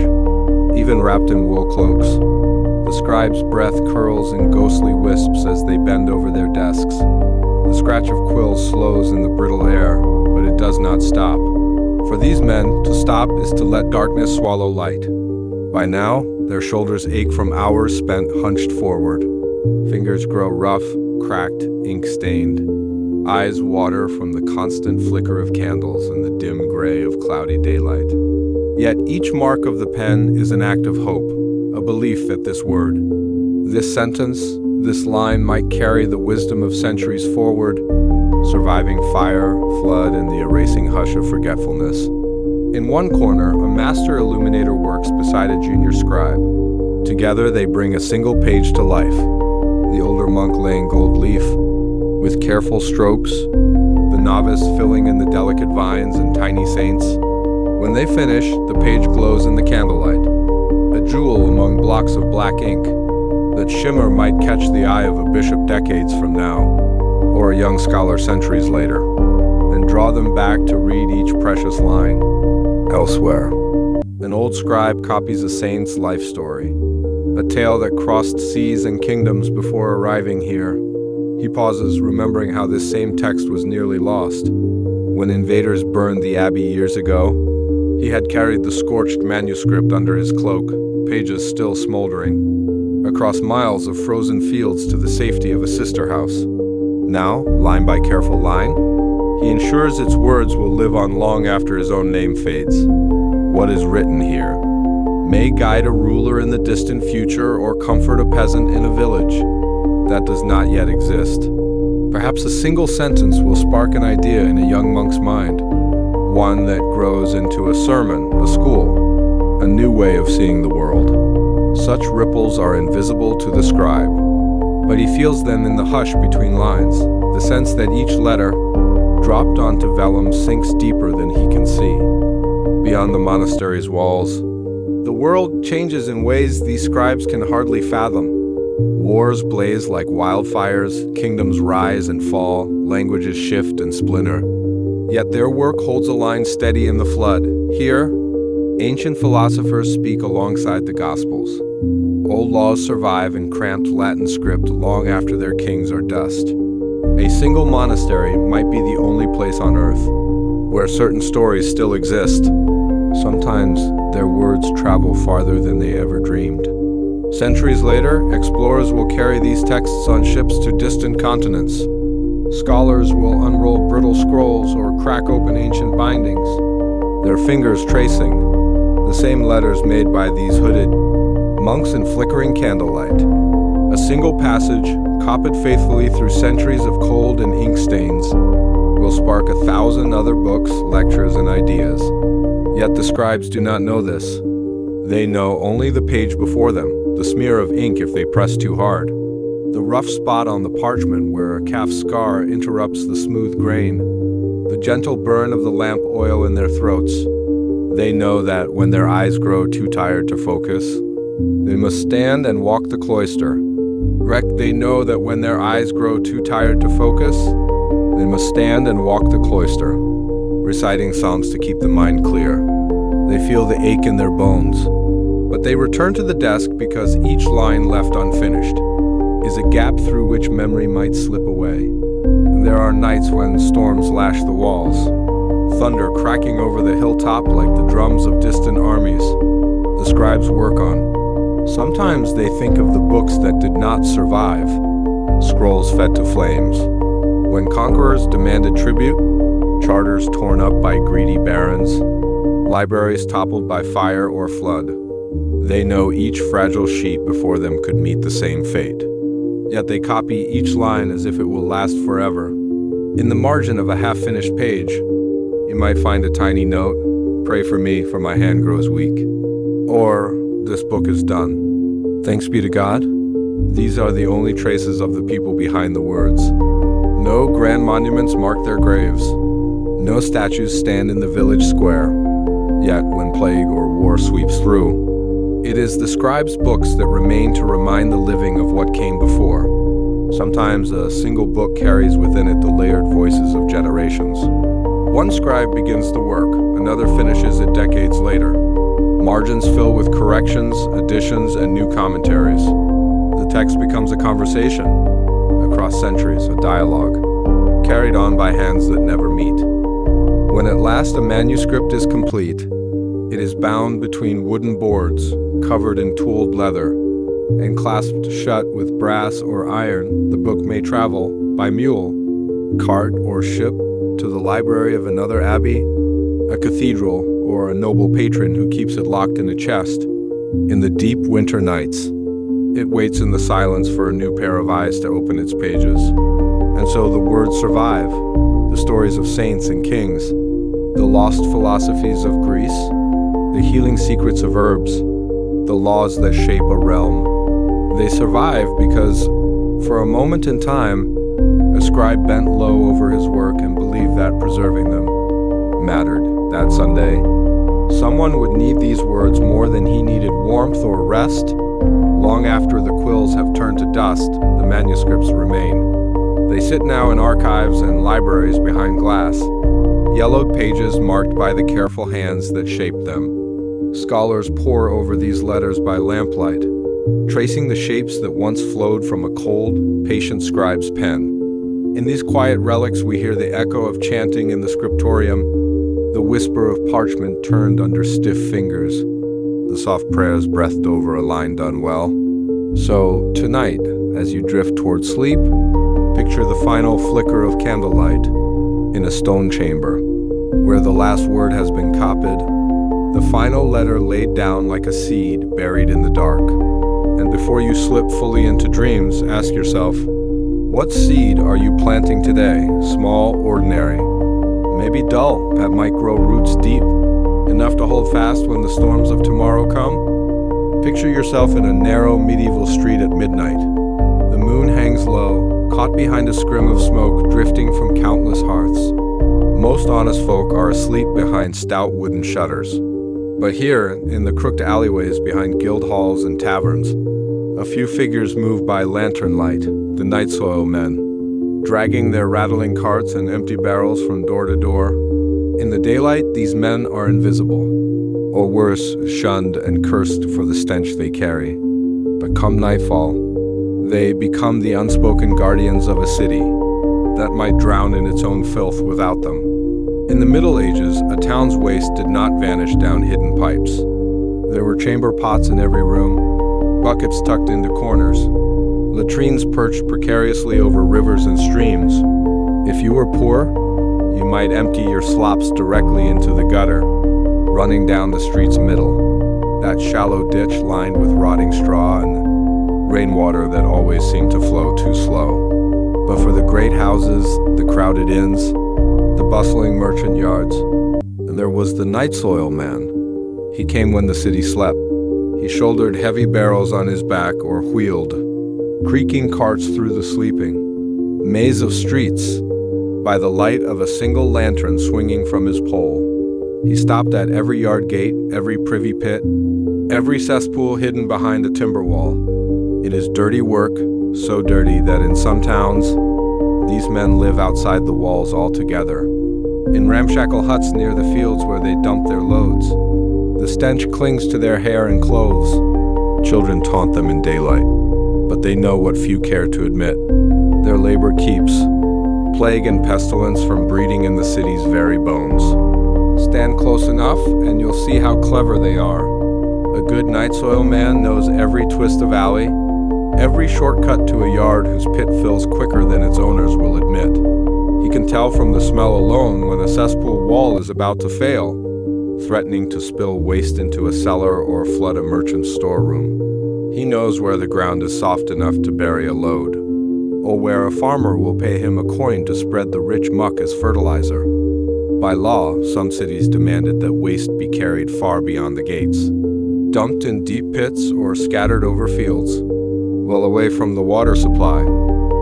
Even wrapped in wool cloaks, the scribe's breath curls in ghostly wisps as they bend over their desks. The scratch of quills slows in the brittle air, but it does not stop. For these men, to stop is to let darkness swallow light. By now, their shoulders ache from hours spent hunched forward. Fingers grow rough, cracked, ink-stained. Eyes water from the constant flicker of candles and the dim gray of cloudy daylight. Yet each mark of the pen is an act of hope, a belief that this word, this sentence, this line might carry the wisdom of centuries forward, surviving fire, flood, and the erasing hush of forgetfulness. In one corner, a master illuminator works beside a junior scribe. Together, they bring a single page to life. The older monk laying gold leaf, with careful strokes, the novice filling in the delicate vines and tiny saints. When they finish, the page glows in the candlelight, a jewel among blocks of black ink. That shimmer might catch the eye of a bishop decades from now, or a young scholar centuries later, and draw them back to read each precious line elsewhere. An old scribe copies a saint's life story, a tale that crossed seas and kingdoms before arriving here. He pauses, remembering how this same text was nearly lost. When invaders burned the abbey years ago, he had carried the scorched manuscript under his cloak, pages still smoldering, across miles of frozen fields to the safety of a sister house. Now, line by careful line, he ensures its words will live on long after his own name fades. What is written here may guide a ruler in the distant future or comfort a peasant in a village that does not yet exist. Perhaps a single sentence will spark an idea in a young monk's mind, one that grows into a sermon, a school, a new way of seeing the world. Such ripples are invisible to the scribe, but he feels them in the hush between lines, the sense that each letter, dropped onto vellum, sinks deeper than he can see. Beyond the monastery's walls, the world changes in ways these scribes can hardly fathom. Wars blaze like wildfires, kingdoms rise and fall, languages shift and splinter. Yet their work holds a line steady in the flood. Here, ancient philosophers speak alongside the Gospels. Old laws survive in cramped Latin script long after their kings are dust. A single monastery might be the only place on earth where certain stories still exist. Sometimes their words travel farther than they ever dreamed. Centuries later, explorers will carry these texts on ships to distant continents. Scholars will unroll brittle scrolls or crack open ancient bindings, their fingers tracing the same letters made by these hooded monks in flickering candlelight. A single passage, copied faithfully through centuries of cold and ink stains, will spark 1,000 other books, lectures, and ideas. Yet the scribes do not know this. They know only the page before them, the smear of ink if they press too hard, the rough spot on the parchment where a calf scar interrupts the smooth grain, the gentle burn of the lamp oil in their throats. They know that when their eyes grow too tired to focus, they must stand and walk the cloister. They know that when their eyes grow too tired to focus, they must stand and walk the cloister, reciting psalms to keep the mind clear. They feel the ache in their bones, but they return to the desk because each line left unfinished is a gap through which memory might slip away. There are nights when storms lash the walls, thunder cracking over the hilltop like the drums of distant armies the scribes work on. Sometimes they think of the books that did not survive, scrolls fed to flames. When conquerors demanded tribute, charters torn up by greedy barons, libraries toppled by fire or flood. They know each fragile sheet before them could meet the same fate. Yet they copy each line as if it will last forever. In the margin of a half-finished page, you might find a tiny note, "Pray for me, for my hand grows weak." or this book is done. Thanks be to God, these are the only traces of the people behind the words. No grand monuments mark their graves. No statues stand in the village square. Yet, when plague or war sweeps through, it is the scribes' books that remain to remind the living of what came before. Sometimes a single book carries within it the layered voices of generations. One scribe begins the work, another finishes it decades later. Margins fill with corrections, additions, and new commentaries. The text becomes a conversation, across centuries, a dialogue, carried on by hands that never meet. When at last a manuscript is complete, it is bound between wooden boards, covered in tooled leather, and clasped shut with brass or iron. The book may travel, by mule, cart, or ship, to the library of another abbey, a cathedral, or a noble patron who keeps it locked in a chest. In the deep winter nights, it waits in the silence for a new pair of eyes to open its pages. And so the words survive, the stories of saints and kings, the lost philosophies of Greece, the healing secrets of herbs, the laws that shape a realm. They survive because, for a moment in time, a scribe bent low over his work and believed that preserving them mattered. That Sunday, someone would need these words more than he needed warmth or rest. Long after the quills have turned to dust, the manuscripts remain. They sit now in archives and libraries behind glass, yellowed pages marked by the careful hands that shaped them. Scholars pore over these letters by lamplight, tracing the shapes that once flowed from a cold, patient scribe's pen. In these quiet relics we hear the echo of chanting in the scriptorium, the whisper of parchment turned under stiff fingers, the soft prayers breathed over a line done well. So, tonight, as you drift toward sleep, picture the final flicker of candlelight in a stone chamber, where the last word has been copied, the final letter laid down like a seed buried in the dark. And before you slip fully into dreams, ask yourself, what seed are you planting today, small, ordinary? Maybe dull, that might grow roots deep, enough to hold fast when the storms of tomorrow come? Picture yourself in a narrow medieval street at midnight. The moon hangs low, caught behind a scrim of smoke drifting from countless hearths. Most honest folk are asleep behind stout wooden shutters. But here, in the crooked alleyways behind guild halls and taverns, a few figures move by lantern light, the night soil men, dragging their rattling carts and empty barrels from door to door. In the daylight, these men are invisible, or worse, shunned and cursed for the stench they carry. But come nightfall, they become the unspoken guardians of a city that might drown in its own filth without them. In the Middle Ages, a town's waste did not vanish down hidden pipes. There were chamber pots in every room, buckets tucked into corners, latrines perched precariously over rivers and streams. If you were poor, you might empty your slops directly into the gutter, running down the street's middle, that shallow ditch lined with rotting straw and rainwater that always seemed to flow too slow. But for the great houses, the crowded inns, the bustling merchant yards, there was the night soil man. He came when the city slept. He shouldered heavy barrels on his back or wheeled, creaking carts through the sleeping maze of streets by the light of a single lantern swinging from his pole. He stopped at every yard gate, every privy pit, every cesspool hidden behind a timber wall. It is dirty work, so dirty that in some towns, these men live outside the walls altogether, in ramshackle huts near the fields where they dump their loads. The stench clings to their hair and clothes. Children taunt them in daylight, but they know what few care to admit. Their labor keeps plague and pestilence from breeding in the city's very bones. Stand close enough, and you'll see how clever they are. A good night soil man knows every twist of alley, every shortcut to a yard whose pit fills quicker than its owners will admit. He can tell from the smell alone when a cesspool wall is about to fail, threatening to spill waste into a cellar or flood a merchant's storeroom. He knows where the ground is soft enough to bury a load, or where a farmer will pay him a coin to spread the rich muck as fertilizer. By law, some cities demanded that waste be carried far beyond the gates. dumped in deep pits or scattered over fields, well away from the water supply.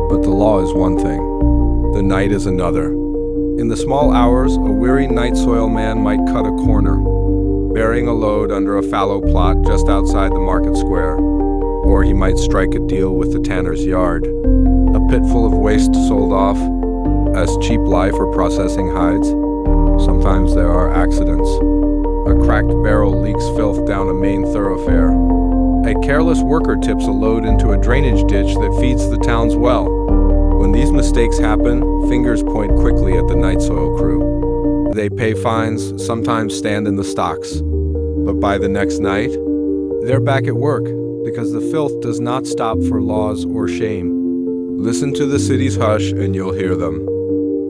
But the law is one thing, the night is another. In the small hours, a weary night soil man might cut a corner, bearing a load under a fallow plot just outside the market square, or he might strike a deal with the tanner's yard, a pit full of waste sold off as cheap lye for processing hides. Sometimes there are accidents. A cracked barrel leaks filth down a main thoroughfare. A careless worker tips a load into a drainage ditch that feeds the town's well. When these mistakes happen, fingers point quickly at the night soil crew. They pay fines, sometimes stand in the stocks. But by the next night, they're back at work, because the filth does not stop for laws or shame. Listen to the city's hush and you'll hear them.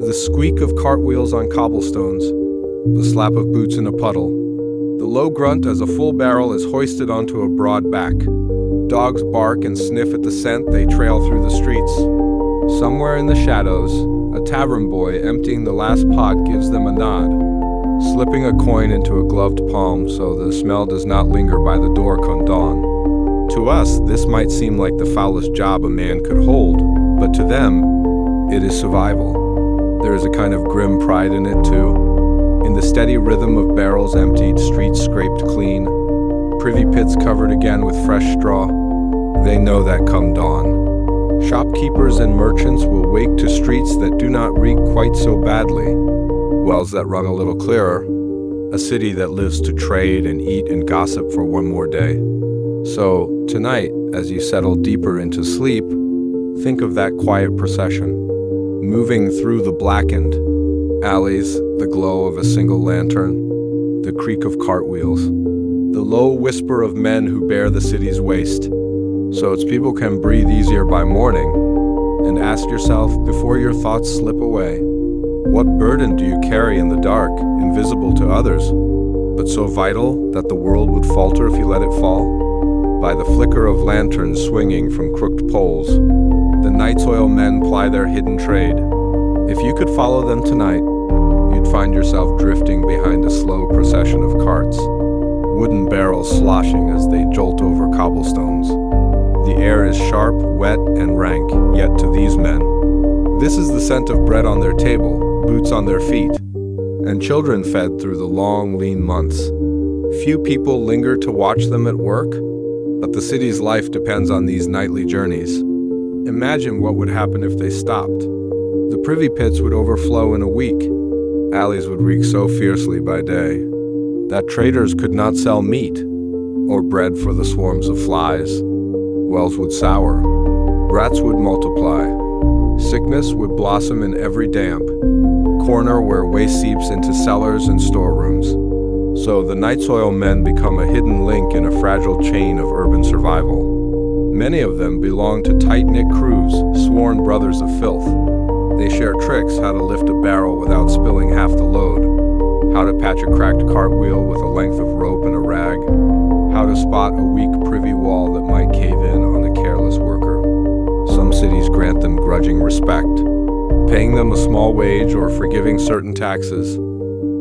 The squeak of cartwheels on cobblestones, the slap of boots in a puddle, the low grunt as a full barrel is hoisted onto a broad back. Dogs bark and sniff at the scent they trail through the streets. Somewhere in the shadows, a tavern boy emptying the last pot gives them a nod, slipping a coin into a gloved palm so the smell does not linger by the door come dawn. To us, this might seem like the foulest job a man could hold, but to them, it is survival. There is a kind of grim pride in it, too. In the steady rhythm of barrels emptied, streets scraped clean, privy pits covered again with fresh straw, they know that come dawn. Shopkeepers and merchants will wake to streets that do not reek quite so badly, wells that run a little clearer, a city that lives to trade and eat and gossip for one more day. So, tonight, as you settle deeper into sleep, think of that quiet procession, moving through the blackened alleys, the glow of a single lantern, the creak of cartwheels, the low whisper of men who bear the city's waste, so its people can breathe easier by morning. And ask yourself, before your thoughts slip away, what burden do you carry in the dark, invisible to others, but so vital that the world would falter if you let it fall? By the flicker of lanterns swinging from crooked poles, the night soil men ply their hidden trade. If you could follow them tonight, you'd find yourself drifting behind a slow procession of carts, wooden barrels sloshing as they jolt over cobblestones. The air is sharp, wet, and rank, yet to these men, this is the scent of bread on their table, boots on their feet, and children fed through the long, lean months. Few people linger to watch them at work, but the city's life depends on these nightly journeys. Imagine what would happen if they stopped. The privy pits would overflow in a week. Alleys would reek so fiercely by day that traders could not sell meat or bread for the swarms of flies. Wells would sour. Rats would multiply. Sickness would blossom in every damp corner where waste seeps into cellars and storerooms. So the night soil men become a hidden link in a fragile chain of urban survival. Many of them belong to tight-knit crews, sworn brothers of filth. They share tricks, how to lift a barrel without spilling half the load, how to patch a cracked cartwheel with a length of rope and a rag, how to spot a weak privy wall that might cave in on a careless worker. Some cities grant them grudging respect, paying them a small wage or forgiving certain taxes.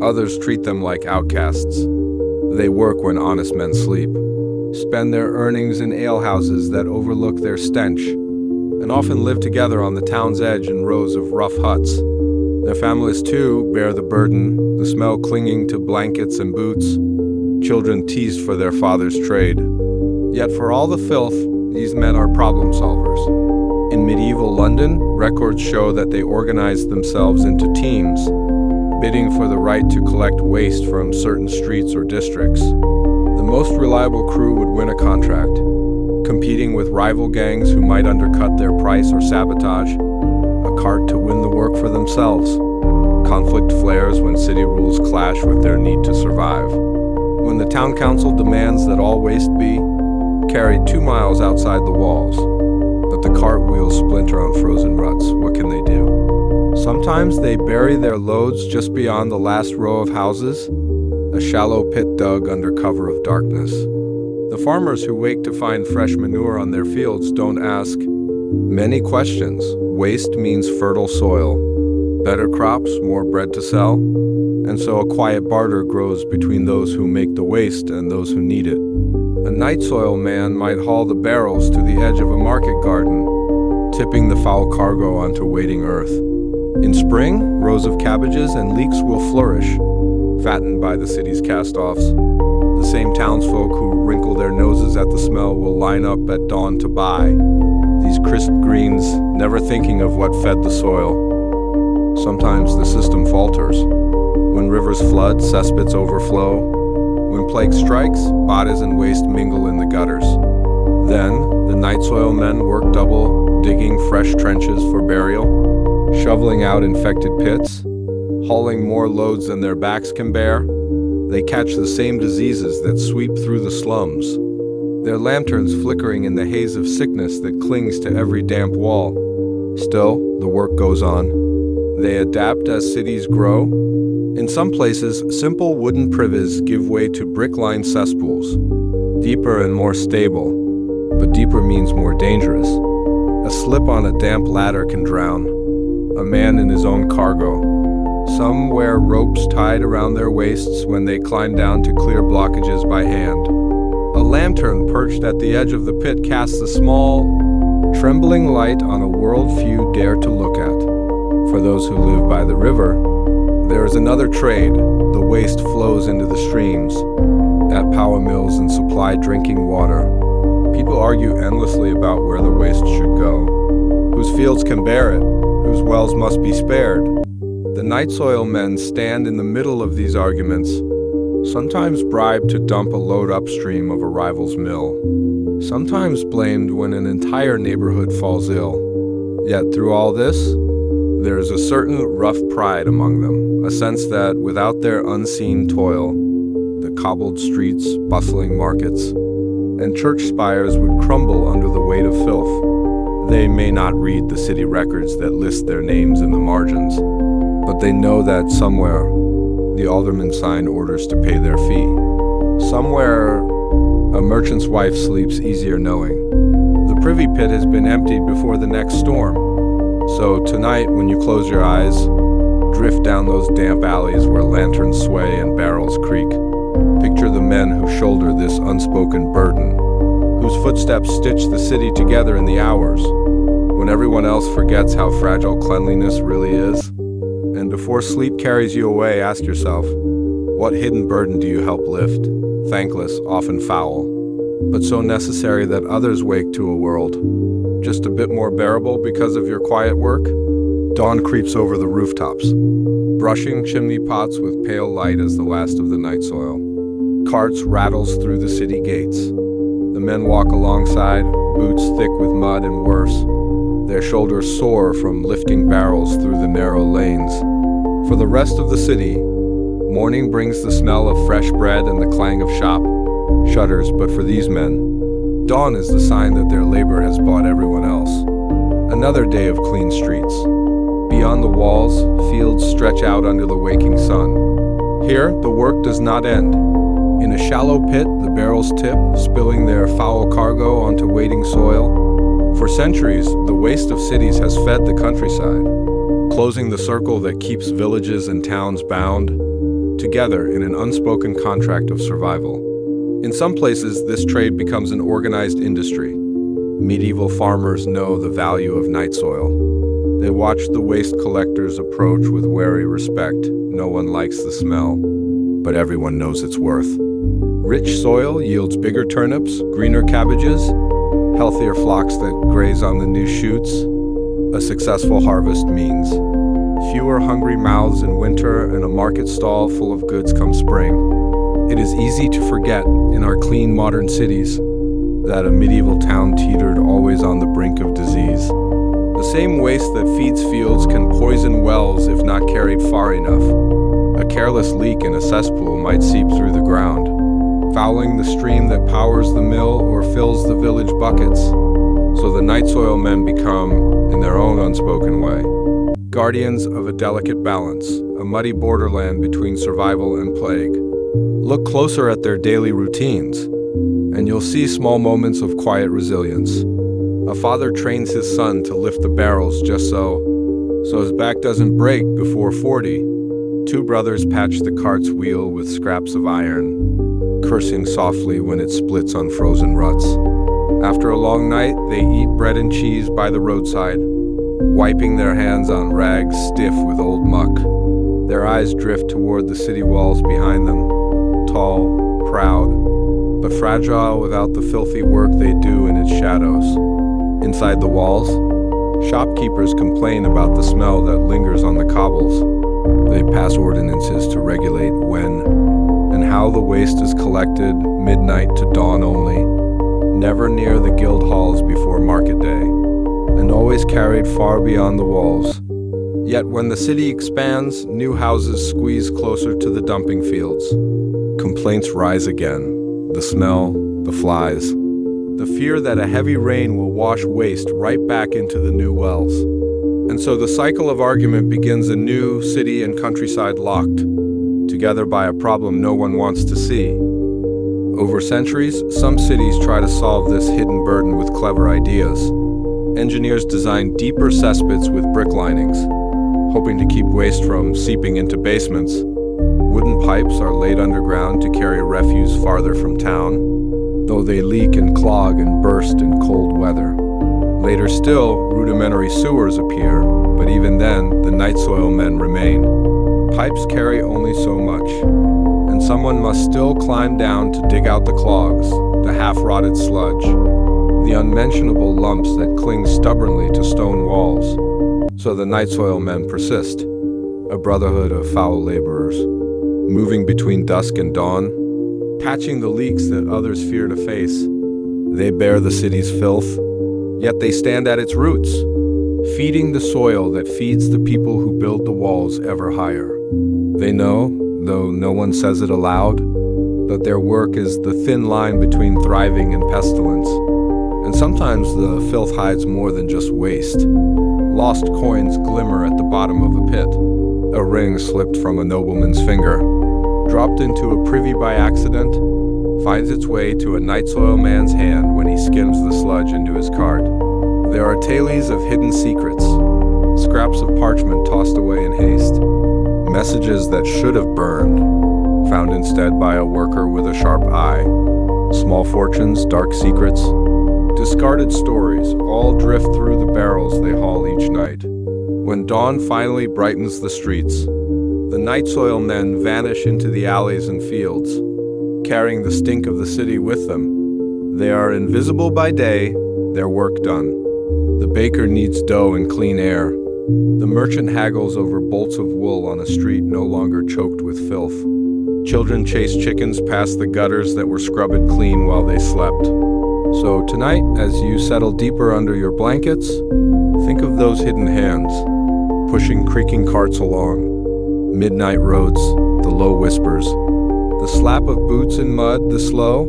Others treat them like outcasts. They work when honest men sleep, spend their earnings in alehouses that overlook their stench, and often live together on the town's edge in rows of rough huts. Their families, too, bear the burden, the smell clinging to blankets and boots, children teased for their father's trade. Yet for all the filth, these men are problem solvers. In medieval London, records show that they organized themselves into teams, bidding for the right to collect waste from certain streets or districts. The most reliable crew would win a contract, competing with rival gangs who might undercut their price or sabotage, a cart to win the work for themselves. Conflict flares when city rules clash with their need to survive. When the town council demands that all waste be carried 2 miles outside the walls, but the cart wheels splinter on frozen ruts, what can they do? Sometimes they bury their loads just beyond the last row of houses, a shallow pit dug under cover of darkness. The farmers who wake to find fresh manure on their fields don't ask many questions. Waste means fertile soil, better crops, more bread to sell, and so a quiet barter grows between those who make the waste and those who need it. A night soil man might haul the barrels to the edge of a market garden, tipping the foul cargo onto waiting earth. In spring, rows of cabbages and leeks will flourish, fattened by the city's cast-offs. The same townsfolk who wrinkle their noses at the smell will line up at dawn to buy these crisp greens, never thinking of what fed the soil. Sometimes the system falters. When rivers flood, cesspits overflow. When plague strikes, bodies and waste mingle in the gutters. Then, the night soil men work double, digging fresh trenches for burial, shoveling out infected pits, hauling more loads than their backs can bear. They catch the same diseases that sweep through the slums, their lanterns flickering in the haze of sickness that clings to every damp wall. Still, the work goes on. They adapt as cities grow. In some places, simple wooden privies give way to brick-lined cesspools, deeper and more stable, but deeper means more dangerous. A slip on a damp ladder can drown a man in his own cargo. Some wear ropes tied around their waists when they climb down to clear blockages by hand. A lantern perched at the edge of the pit casts a small, trembling light on a world few dare to look at. For those who live by the river, there is another trade. The waste flows into the streams, at power mills and supply drinking water. People argue endlessly about where the waste should go, whose fields can bear it, whose wells must be spared. The night soil men stand in the middle of these arguments, sometimes bribed to dump a load upstream of a rival's mill, sometimes blamed when an entire neighborhood falls ill. Yet through all this, there is a certain rough pride among them, a sense that without their unseen toil, the cobbled streets, bustling markets, and church spires would crumble under the weight of filth. They may not read the city records that list their names in the margins, but they know that somewhere the alderman signed orders to pay their fee. Somewhere a merchant's wife sleeps easier knowing the privy pit has been emptied before the next storm. So tonight, when you close your eyes, drift down those damp alleys where lanterns sway and barrels creak. Picture the men who shoulder this unspoken burden, whose footsteps stitch the city together in the hours, when everyone else forgets how fragile cleanliness really is. And before sleep carries you away, ask yourself, what hidden burden do you help lift? Thankless, often foul, but so necessary that others wake to a world just a bit more bearable because of your quiet work? Dawn creeps over the rooftops, brushing chimney pots with pale light as the last of the night soil. Carts rattles through the city gates. The men walk alongside, boots thick with mud and worse, their shoulders sore from lifting barrels through the narrow lanes. For the rest of the city, morning brings the smell of fresh bread and the clang of shop shutters, but for these men, dawn is the sign that their labor has bought everyone else. Another day of clean streets. Beyond the walls, fields stretch out under the waking sun. Here, the work does not end. In a shallow pit, the barrels tip, spilling their foul cargo onto waiting soil. For centuries, the waste of cities has fed the countryside, closing the circle that keeps villages and towns bound together in an unspoken contract of survival. In some places, this trade becomes an organized industry. Medieval farmers know the value of night soil. They watch the waste collectors approach with wary respect. No one likes the smell, but everyone knows its worth. Rich soil yields bigger turnips, greener cabbages, healthier flocks that graze on the new shoots. A successful harvest means fewer hungry mouths in winter and a market stall full of goods come spring. It is easy to forget in our clean modern cities that a medieval town teetered always on the brink of disease. The same waste that feeds fields can poison wells if not carried far enough. A careless leak in a cesspool might seep through the ground, fouling the stream that powers the mill or fills the village buckets. So the night soil men become, in their own unspoken way, guardians of a delicate balance, a muddy borderland between survival and plague. Look closer at their daily routines, and you'll see small moments of quiet resilience. A father trains his son to lift the barrels just so his back doesn't break before 40. Two brothers patch the cart's wheel with scraps of iron. cursing softly when it splits on frozen ruts. After a long night, they eat bread and cheese by the roadside, wiping their hands on rags stiff with old muck. Their eyes drift toward the city walls behind them, tall, proud, but fragile without the filthy work they do in its shadows. Inside the walls, shopkeepers complain about the smell that lingers on the cobbles. They pass ordinances to regulate when and how the waste is collected, midnight to dawn only, never near the guild halls before market day, and always carried far beyond the walls. Yet when the city expands, new houses squeeze closer to the dumping fields. Complaints rise again, the smell, the flies, the fear that a heavy rain will wash waste right back into the new wells. And so the cycle of argument begins anew, city and countryside locked together by a problem no one wants to see. Over centuries, some cities try to solve this hidden burden with clever ideas. Engineers design deeper cesspits with brick linings, hoping to keep waste from seeping into basements. Wooden pipes are laid underground to carry refuse farther from town, though they leak and clog and burst in cold weather. Later still, rudimentary sewers appear, but even then, the night soil men remain. Pipes carry only so much, and someone must still climb down to dig out the clogs, the half-rotted sludge, the unmentionable lumps that cling stubbornly to stone walls. So the night soil men persist, a brotherhood of foul laborers, moving between dusk and dawn, patching the leaks that others fear to face. They bear the city's filth, yet they stand at its roots, feeding the soil that feeds the people who build the walls ever higher. They know, though no one says it aloud, that their work is the thin line between thriving and pestilence. And sometimes the filth hides more than just waste. Lost coins glimmer at the bottom of a pit. A ring slipped from a nobleman's finger, dropped into a privy by accident, finds its way to a night soil man's hand when he skims the sludge into his cart. There are tales of hidden secrets, scraps of parchment tossed away in haste, messages that should have burned, found instead by a worker with a sharp eye, small fortunes, dark secrets, discarded stories all drift through the barrels they haul each night. When dawn finally brightens the streets, the night soil men vanish into the alleys and fields, carrying the stink of the city with them. They are invisible by day, their work done. The baker needs dough and clean air. The merchant haggles over bolts of wool on a street no longer choked with filth. Children chase chickens past the gutters that were scrubbed clean while they slept. So tonight, as you settle deeper under your blankets, think of those hidden hands, pushing creaking carts along, midnight roads, the low whispers, the slap of boots in mud, the slow,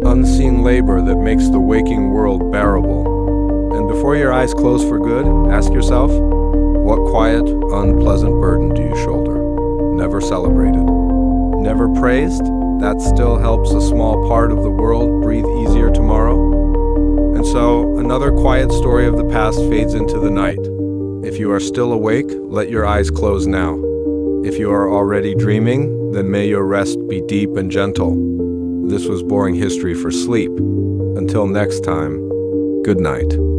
unseen labor that makes the waking world bearable. And before your eyes close for good, ask yourself, what quiet, unpleasant burden do you shoulder? Never celebrated, never praised? That still helps a small part of the world breathe easier tomorrow. And so, another quiet story of the past fades into the night. If you are still awake, let your eyes close now. If you are already dreaming, then may your rest be deep and gentle. This was Boring History for Sleep. Until next time, good night.